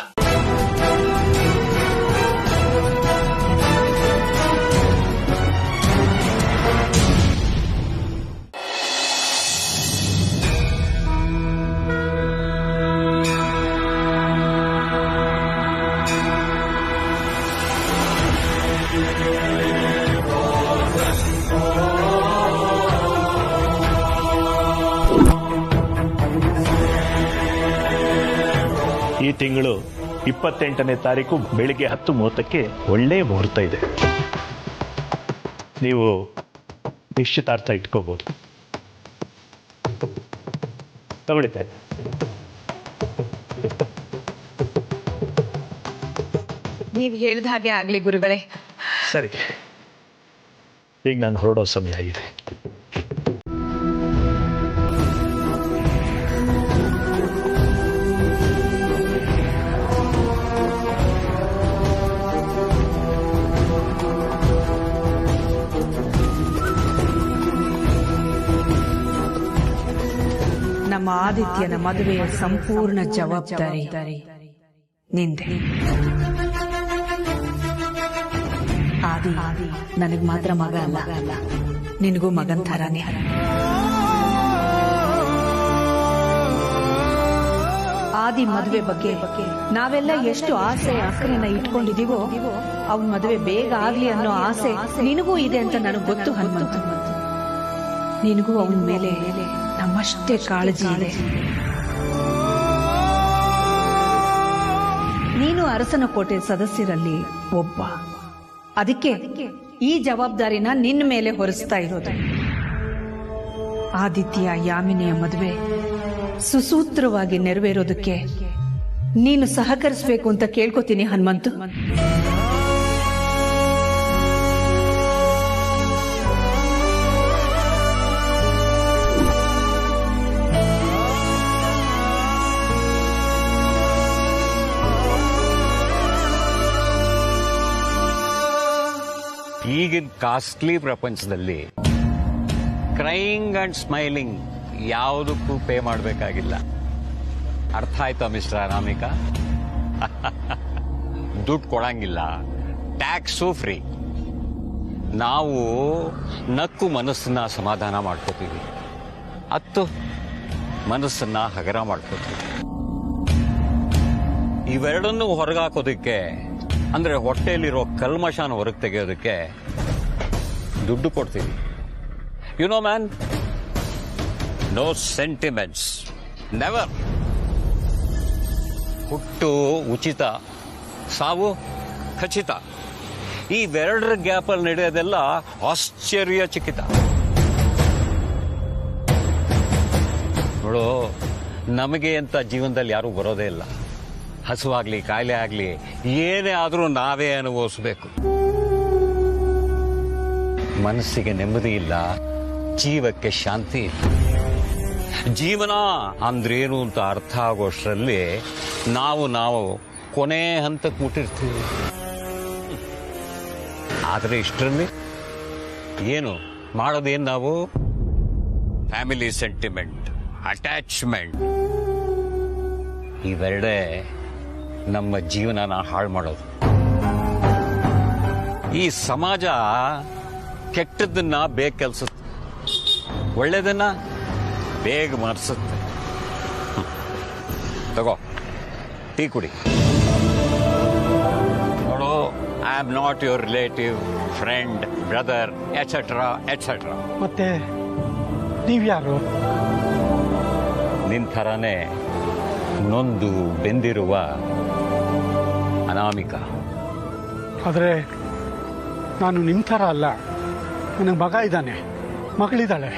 ಈ ತಿಂಗಳು 28ನೇ ತಾರೀಕು ಬೆಳಿಗ್ಗೆ 10:30ಕ್ಕೆ ಒಳ್ಳೆ ಮುಹೂರ್ತ ಇದೆ. ನೀವು ನಿಶ್ಚಿತಾರ್ಥ ಇಟ್ಕೋಬಹುದು. ತಗೊಳ್ಳಿತೆ. ನೀವು ಹೇಳಿದ ಹಾಗೆ ಆಗ್ಲಿ ಗುರುಗಳೇ. ಸರಿ, ಈಗ ನಾನು ಹೊರಡೋ ಸಮಯ ಆಗಿದೆ. ನಮ್ಮ ಆದಿತ್ಯನ ಮದುವೆಯ ಸಂಪೂರ್ಣ ಜವಾಬ್ದಾರಿ ನಿಂದೆ. ಆದಿ ನನಗ್ ಮಾತ್ರ ಮಗ ಅಲ್ಲ, ನಿನಗೂ ಮಗನ್ ಥರಾನೇ. ಆದಿ ಮದುವೆ ಬಗ್ಗೆ ನಾವೆಲ್ಲ ಎಷ್ಟು ಆಸೆ ಆಕ್ರೆನ ಇಟ್ಕೊಂಡಿದೀವೋ, ಅವನ್ ಮದುವೆ ಬೇಗ ಆಗ್ಲಿ ಅನ್ನೋ ಆಸೆ ನಿನಗೂ ಇದೆ ಅಂತ ನನಗ್ ಗೊತ್ತು ಹನುಮಂತ. ನಿನಗೂ ಅವನ ಮೇಲೆ ನಮ್ಮಷ್ಟೇ ಕಾಳಜಿ ಇದೆ. ನೀನು ಅರಸನ ಕೋಟೆ ಸದಸ್ಯರಲ್ಲಿ ಒಬ್ಬ. ಅದಕ್ಕೆ ಈ ಜವಾಬ್ದಾರಿನ ನಿನ್ನ ಮೇಲೆ ಹೊರಿಸ್ತಾ ಇರೋದು. ಆದಿತ್ಯ ಯಾಮಿನಿಯ ಮದುವೆ ಸುಸೂತ್ರವಾಗಿ ನೆರವೇರೋದಕ್ಕೆ ನೀನು ಸಹಕರಿಸಬೇಕು ಅಂತ ಕೇಳ್ಕೊತೀನಿ ಹನುಮಂತು. ಈಗಿನ ಕಾಸ್ಟ್ಲಿ ಪ್ರಪಂಚದಲ್ಲಿ ಕ್ರೈಯಿಂಗ್ ಅಂಡ್ ಸ್ಮೈಲಿಂಗ್ ಯಾವುದಕ್ಕೂ ಪೇ ಮಾಡಬೇಕಾಗಿಲ್ಲ. ಅರ್ಥ ಆಯ್ತಾ ಮಿಸ್ಟರ್ ಅನಾಮಿಕಾ? ದುಡ್ಡು ಕೊಡಂಗಿಲ್ಲ, ಟ್ಯಾಕ್ಸು ಫ್ರೀ. ನಾವು ನಕ್ಕು ಮನಸ್ಸನ್ನ ಸಮಾಧಾನ ಮಾಡ್ಕೋತೀವಿ, ಅತ್ತು ಮನಸ್ಸನ್ನ ಹಗರ ಮಾಡ್ಕೋತೀವಿ. ಇವೆರಡನ್ನೂ ಹೊರಗಾಕೋದಕ್ಕೆ ಅಂದ್ರೆ ಹೊಟ್ಟೆಯಲ್ಲಿರೋ ಕಲ್ಮಶಾನ ಹೊರಗೆ ತೆಗೆಯೋದಕ್ಕೆ ದುಡ್ಡು ಕೊಡ್ತೀವಿ. You know man, no sentiments, never. ಹುಟ್ಟು ಉಚಿತ, ಸಾವು ಖಚಿತ. ಇವೆರಡರ ಗ್ಯಾಪಲ್ಲಿ ನಡೆಯೋದೆಲ್ಲ ಆಶ್ಚರ್ಯಚಕಿತ. ನೋಡು, ನಮಗೆ ಅಂತ ಜೀವನದಲ್ಲಿ ಯಾರೂ ಬರೋದೇ ಇಲ್ಲ. ಹಸುವಾಗ್ಲಿ ಕಾಯಿಲೆ ಆಗ್ಲಿ ಏನೇ ಆದರೂ ನಾವೇ ಅನುಭವಿಸ್ಬೇಕು. ಮನಸ್ಸಿಗೆ ನೆಮ್ಮದಿ ಇಲ್ಲ, ಜೀವಕ್ಕೆ ಶಾಂತಿ ಇಲ್ಲ. ಜೀವನ ಅಂದ್ರೇನು ಅಂತ ಅರ್ಥ ಆಗೋಷ್ಟರಲ್ಲಿ ನಾವು ಕೊನೆ ಹಂತಕ್ಕೆ ಮುಟ್ಟಿರ್ತೀವಿ. ಆದರೆ ಇಷ್ಟರಲ್ಲಿ ಏನು ಮಾಡೋದೇನು? ನಾವು ಫ್ಯಾಮಿಲಿ ಸೆಂಟಿಮೆಂಟ್, ಅಟ್ಯಾಚ್ಮೆಂಟ್, ಇವೆರಡೇ ನಮ್ಮ ಜೀವನನ ಹಾಳು ಮಾಡೋದು. ಈ ಸಮಾಜ ಕೆಟ್ಟದನ್ನ ಬೇಗ ಕೆಲ್ಸುತ್ತೆ, ಒಳ್ಳೇದನ್ನ ಬೇಗ ಮರೆಸುತ್ತೆ. ತಗೋ, ಟೀ ಕುಡಿ. ನೋಡು, I am not your relative, friend, brother, et cetera et cetera. ಮತ್ತೆ ನೀವ್ಯಾರು? ನಿನ್ ಥರಾನೇ ನೊಂದು ಬೆಂದಿರುವ ಅನಾಮಿಕಾ. ಆದರೆ ನಾನು ನಿಮ್ಮ ಥರ ಅಲ್ಲ. ನನಗೆ ಮಗ ಇದ್ದಾನೆ, ಮಗಳಿದ್ದಾಳೆ.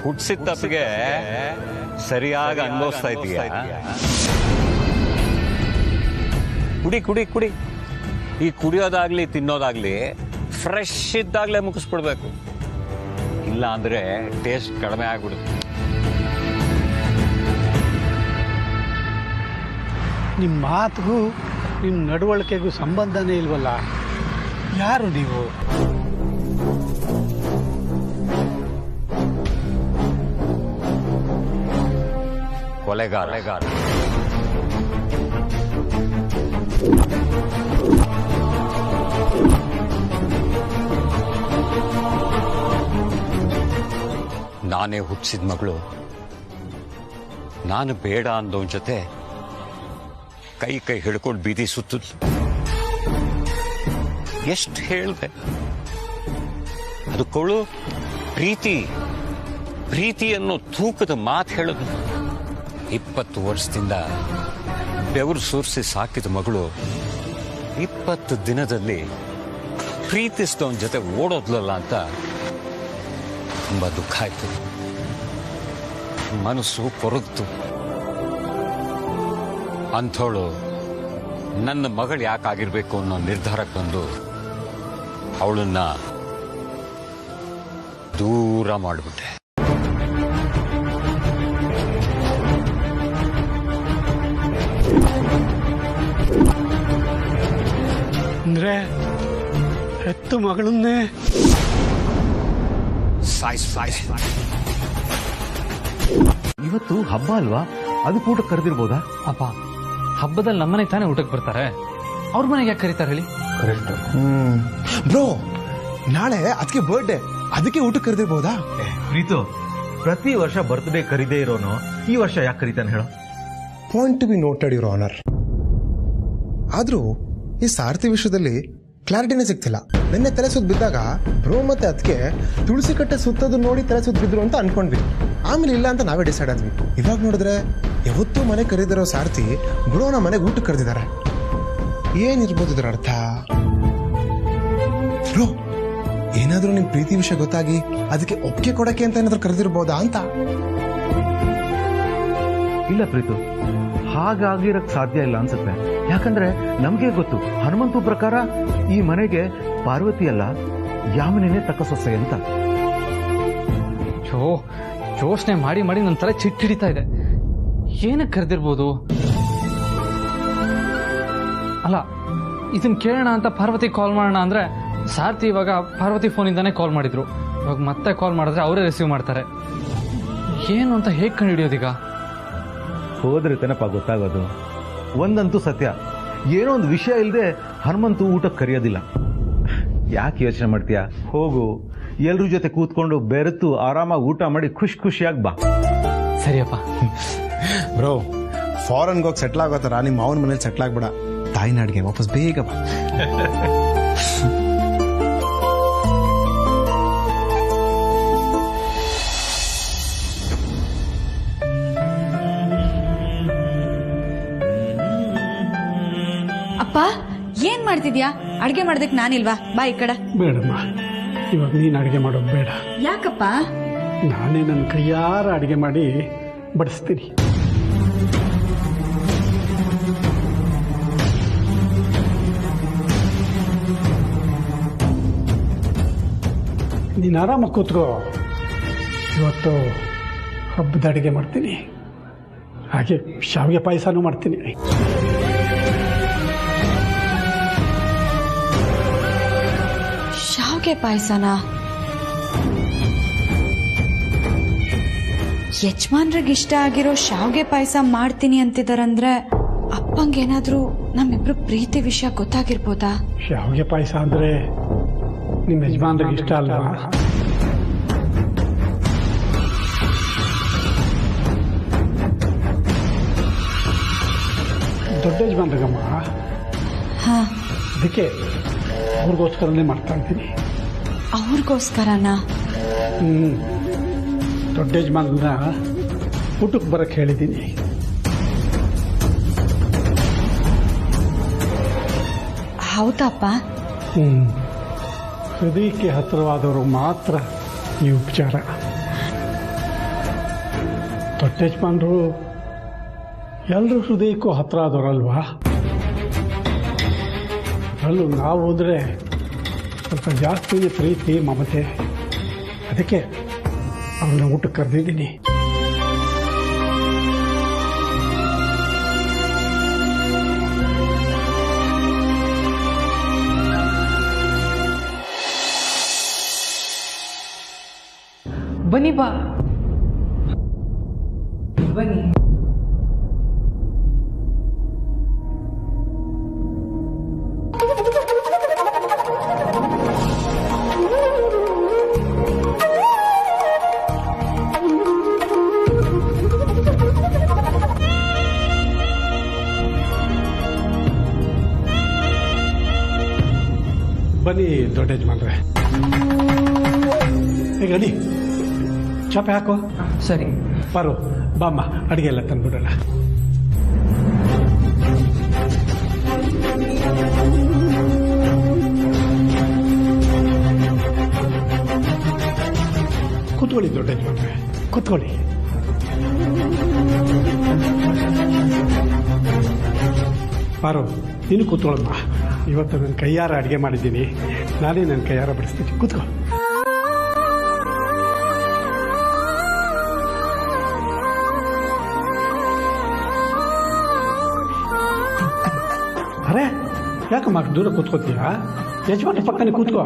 ಹುಟ್ಟಿಸಿದ ತಪ್ಪಿಗೆ ಸರಿಯಾಗಿ ಅನುಭವಿಸ್ತಾ ಇದೀಯ. ಕುಡಿ ಕುಡಿ ಕುಡಿ. ಈ ಕುಡಿಯೋದಾಗ್ಲಿ ತಿನ್ನೋದಾಗ್ಲಿ ಫ್ರೆಶ್ ಇದ್ದಾಗಲೇ ಮುಗಿಸ್ಬಿಡ್ಬೇಕು, ಇಲ್ಲ ಅಂದ್ರೆ ಟೇಸ್ಟ್ ಕಡಿಮೆ ಆಗ್ಬಿಡುತ್ತೆ. ನಿಮ್ಮ ಮಾತಿಗೂ ನಿಮ್ಮ ನಡವಳಿಕೆಗೂ ಸಂಬಂಧನೇ ಇಲ್ವಲ್ಲ. ಯಾರು ನೀವು? ಕೊಲೆಗಾರ. ನಾನೇ ಹುಟ್ಟಿಸಿದ ಮಗಳು, ನಾನು ಬೇಡ ಅಂದವನ ಜೊತೆ ಕೈ ಕೈ ಹಿಡ್ಕೊಂಡು ಬೀದಿ ಸುತ್ತಿದ್ಲು. ಎಷ್ಟು ಹೇಳ್ದೆ ಅದಕ್ಕವಳು ಪ್ರೀತಿ ಅನ್ನೋ ತೂಕದ ಮಾತು ಹೇಳಿದ್ಲು. 20 ವರ್ಷದಿಂದ ಬೆವರು ಸುರಿಸಿ ಸಾಕಿದ ಮಗಳು 20 ದಿನದಲ್ಲಿ ಪ್ರೀತಿಸಿದವನ ಜೊತೆ ಓಡೋದ್ಲಲ್ಲ ಅಂತ ತುಂಬಾ ದುಃಖ ಆಯ್ತು. ಮನಸ್ಸು ಕೊರಗ್ತು. ಅಂಥವಳು ನನ್ನ ಮಗಳು ಯಾಕಾಗಿರ್ಬೇಕು ಅನ್ನೋ ನಿರ್ಧಾರಕ್ಕೆ ಬಂದು ಅವಳನ್ನ ದೂರ ಮಾಡಿಬಿಟ್ಟೆ. ಅಂದ್ರೆ ಹೆತ್ತು ಮಗಳನ್ನೇ ಇವತ್ತು ಹಬ್ಬ ಅಲ್ವಾ, ಅದಕ್ಕೆ ಊಟಕ್ಕೆ ಕರೆದಿರ್ಬೋದಾ? ಅಪ್ಪ, ಹಬ್ಬದಲ್ಲಿ ನಮ್ಮನೆಗೆ ತಾನೇ ಊಟಕ್ಕೆ ಬರ್ತಾರೆ, ಅವ್ರ ಮನೆಗೆ ಯಾಕೆ ಕರೀತಾರೆ ಹೇಳಿ? ಕರೆಕ್ಟ್. ಬ್ರೋ, ನಾಳೆ ಅದಕ್ಕೆ ಬರ್ಡೇ, ಅದಕ್ಕೆ ಊಟಕ್ಕೆ ಕರೆದಿರ್ಬೋದಾ? ಪ್ರೀತು, ಪ್ರತಿ ವರ್ಷ ಬರ್ತ್ಡೇ ಕರೀದೇ ಇರೋನು ಈ ವರ್ಷ ಯಾಕೆ ಕರೀತಾನೆ ಹೇಳೋ? Point to be noted your honour. ಆದ್ರೂ ಈ ಸಾರಥಿ ವಿಷಯದಲ್ಲಿ ಕ್ಲಾರಿಟಿನೇ ಸಿಗ್ತಿಲ್ಲ. ನಿನ್ನೆ ತಲೆ ಸುತ್ತ ಬಿದ್ದಾಗ ಬ್ರೋ ಮತ್ತೆ ಅದಕ್ಕೆ ತುಳಸಿ ಕಟ್ಟೆ ಸುತ್ತೋದು ನೋಡಿ ತಲೆ ಸುತ್ತ ಬಿದ್ರು ಅಂತ ಅನ್ಕೊಂಡ್ವಿ. ಆಮೇಲೆ ಇಲ್ಲ ಅಂತ ನಾವೇ ಡಿಸೈಡ್ ಆದ್ವಿ. ಇವಾಗ ನೋಡಿದ್ರೆ ಯಾವತ್ತೂ ಮನೆ ಕರೀದಿರೋ ಸಾರಥಿ ಬ್ರೋನ ಮನೆಗೆ ಊಟಕ್ಕೆ ಕರೆದಿದ್ದಾರೆ. ಏನಿರ್ಬೋದು ಇದರ ಅರ್ಥ? ಬ್ರೋ, ಏನಾದ್ರೂ ನಿಮ್ ಪ್ರೀತಿ ವಿಷಯ ಗೊತ್ತಾಗಿ ಅದಕ್ಕೆ ಒಪ್ಪಿಗೆ ಕೊಡಕ್ಕೆ ಅಂತ ಏನಾದ್ರೂ ಕರೆದಿರ್ಬೋದಾ ಅಂತ? ಇಲ್ಲ ಪ್ರೀತು, ಹಾಗಾಗಿರಕ್ ಸಾಧ್ಯ ಇಲ್ಲ ಅನ್ಸುತ್ತೆ. ಯಾಕಂದ್ರೆ ನಮ್ಗೆ ಗೊತ್ತು, ಹನುಮಂತು ಪ್ರಕಾರ ಈ ಮನೆಗೆ ಪಾರ್ವತಿ ಅಲ್ಲ ಯಾಮಿನೇ ತಕ್ಕ ಸೊಸೆ ಅಂತ. ಯೋಚನೆ ಮಾಡಿ ಮಾಡಿ ನನ್ನ ತಲೆ ಚಿಟ್ಟು ಹಿಡಿತಾ ಇದೆ. ಏನಕ್ಕೆ ಕರೆದಿರ್ಬೋದು? ಅಲ್ಲ, ಇದನ್ನ ಕೇಳೋಣ ಅಂತ ಪಾರ್ವತಿ ಕಾಲ್ ಮಾಡೋಣ ಅಂದ್ರೆ ಸಾರ್ಥಿ ಇವಾಗ ಪಾರ್ವತಿ ಫೋನಿಂದಾನೇ ಕಾಲ್ ಮಾಡಿದ್ರು. ಇವಾಗ ಮತ್ತೆ ಕಾಲ್ ಮಾಡಿದ್ರೆ ಅವರೇ ರಿಸೀವ್ ಮಾಡ್ತಾರೆ. ಏನು ಅಂತ ಹೇಗೆ ಕಂಡುಹಿಡಿಯೋದೀಗ? ಹೋದ್ರೆ ತನಪ ಗೊತ್ತಾಗೋದು. ಒಂದಂತೂ ಸತ್ಯ, ಏನೋ ಒಂದು ವಿಷಯ ಇಲ್ಲದೆ ಹನುಮಂತು ಊಟಕ್ಕೆ ಕರೆಯೋದಿಲ್ಲ. ಯಾಕೆ ಯೋಚನೆ ಮಾಡ್ತೀಯಾ? ಹೋಗು, ಎಲ್ರ ಜೊತೆ ಕೂತ್ಕೊಂಡು ಬೆರೆತು ಆರಾಮಾಗಿ ಊಟ ಮಾಡಿ ಖುಷಿಯಾಗಿ ಬಾ. ಸರಿಯಪ್ಪ. ಬ್ರೋ, ಫಾರಿನ್ಗೆ ಹೋಗಿ ಸೆಟ್ಲ್ ಆಗೋ ಥರ ನಿಮ್ಮ ಮಾವನ ಮನೇಲಿ ಸೆಟ್ಲ್ ಆಗ್ಬೇಡ. ತಾಯಿನಾಡಿಗೆ ವಾಪಸ್ ಬೇಗ ಬಾ. ಅಪ್ಪ, ಏನ್ ಮಾಡ್ತಿದ್ಯಾ? ಅಡ್ಗೆ ಮಾಡೋದಕ್ಕೆ ನಾನಿಲ್ವಾ? ಬಾ ಈ ಕಡೆ. ಬೇಡಮ್ಮ, ಇವಾಗ ನೀನು ಅಡುಗೆ ಮಾಡೋದು ಬೇಡ. ಯಾಕಪ್ಪ? ನಾನೇ ನನ್ನ ಕೈಯಾರ ಅಡುಗೆ ಮಾಡಿ ಬಡಿಸ್ತೀನಿ. ನೀನು ಆರಾಮಾಗಿ ಕೂತ್ಕೋ. ಇವತ್ತು ಹಬ್ಬದ ಅಡುಗೆ ಮಾಡ್ತೀನಿ, ಹಾಗೆ ಶಾವಿಗೆ ಪಾಯಸನೂ ಮಾಡ್ತೀನಿ. ಶಾವಿಗೆ ಪಾಯಸನ? ಯಜಮಾನ್ರಿಗೆ ಇಷ್ಟ ಆಗಿರೋ ಶಾವಿಗೆ ಪಾಯಸ ಮಾಡ್ತೀನಿ ಅಂತಿದಾರಂದ್ರೆ ಅಪ್ಪಂಗೇನಾದ್ರೂ ನಮ್ಮಿಬ್ರು ಪ್ರೀತಿ ವಿಷಯ ಗೊತ್ತಾಗಿರ್ಬೋದಾ? ಶಾವಿಗೆ ಪಾಯಸ ಅಂದ್ರೆ ನಿಮ್ಮ ಯಜಮಾನ್ರಿಗೆ ಇಷ್ಟ ಅಲ್ವಾ? ದೊಡ್ಡ ಯಜಮಾನ್ರಿಗಮ್ಮ. ಹಾ, ಅದಕ್ಕೆ ಅವ್ರಿಗೋಸ್ಕರನೇ ಮಾಡ್ತಾ ಇದ್ದೀನಿ. ಅವ್ರಿಗೋಸ್ಕರನಾ? ದೊಡ್ಡ ಯಜಮಾನ್ರನ್ನ ಊಟಕ್ಕೆ ಬರಕ್ಕೆ ಹೇಳಿದ್ದೀನಿ. ಹೌದಪ್ಪ? ಹೃದಯಕ್ಕೆ ಹತ್ತಿರವಾದವರು ಮಾತ್ರ ಈ ಉಪಚಾರ. ದೊಡ್ಡ ಯಜಮಾನರು ಎಲ್ಲರೂ ಹೃದಯಕ್ಕೂ ಹತ್ತಿರ ಆದವರಲ್ವಾ? ಅಲ್ಲೂ ನಾವು ಅಂದರೆ ಸ್ವಲ್ಪ ಜಾಸ್ತಿ ಪ್ರೀತಿ ಮಮತೆ. ಅದಕ್ಕೆ ಅವನ್ನ ಊಟಕ್ಕೆ ಕರೆದಿದ್ದೀನಿ. ಬನ್ನಿ ಬಾ, ಬನ್ನಿ. ಬನ್ನಿ ದೊಡ್ಡ ಯಜಮಾನ್ರೆ, ಈಗ ಅಡಿ ಚಾಪೆ ಹಾಕೋ. ಸರಿ ಬಾರು, ಬಾಮ್ಮ, ಅಡುಗೆ ಎಲ್ಲ ತಂದ್ಬಿಡೋಣ. ಕೂತ್ಕೊಳ್ಳಿ ದೊಡ್ಡ ಯಜಮಾನ್ರೆ, ಕೂತ್ಕೊಳ್ಳಿ. ಬಾರು, ನೀನು ಕೂತ್ಕೊಳ್ಳಮ್ಮ. ಇವತ್ತು ನನ್ನ ಕೈಯಾರ ಅಡುಗೆ ಮಾಡಿದ್ದೀನಿ, ನಾನೇ ನನ್ನ ಕೈಯಾರ ಬಡಿಸ್ತೀನಿ. ಕೂತ್ಕೊ. ಅರೆ, ಯಾಕಮ್ಮ ದೂರ ಕೂತ್ಕೋತೀಯಾ? ಯಜಮಾನ ಪಕ್ಕನೆ ಕೂತ್ಕೋ.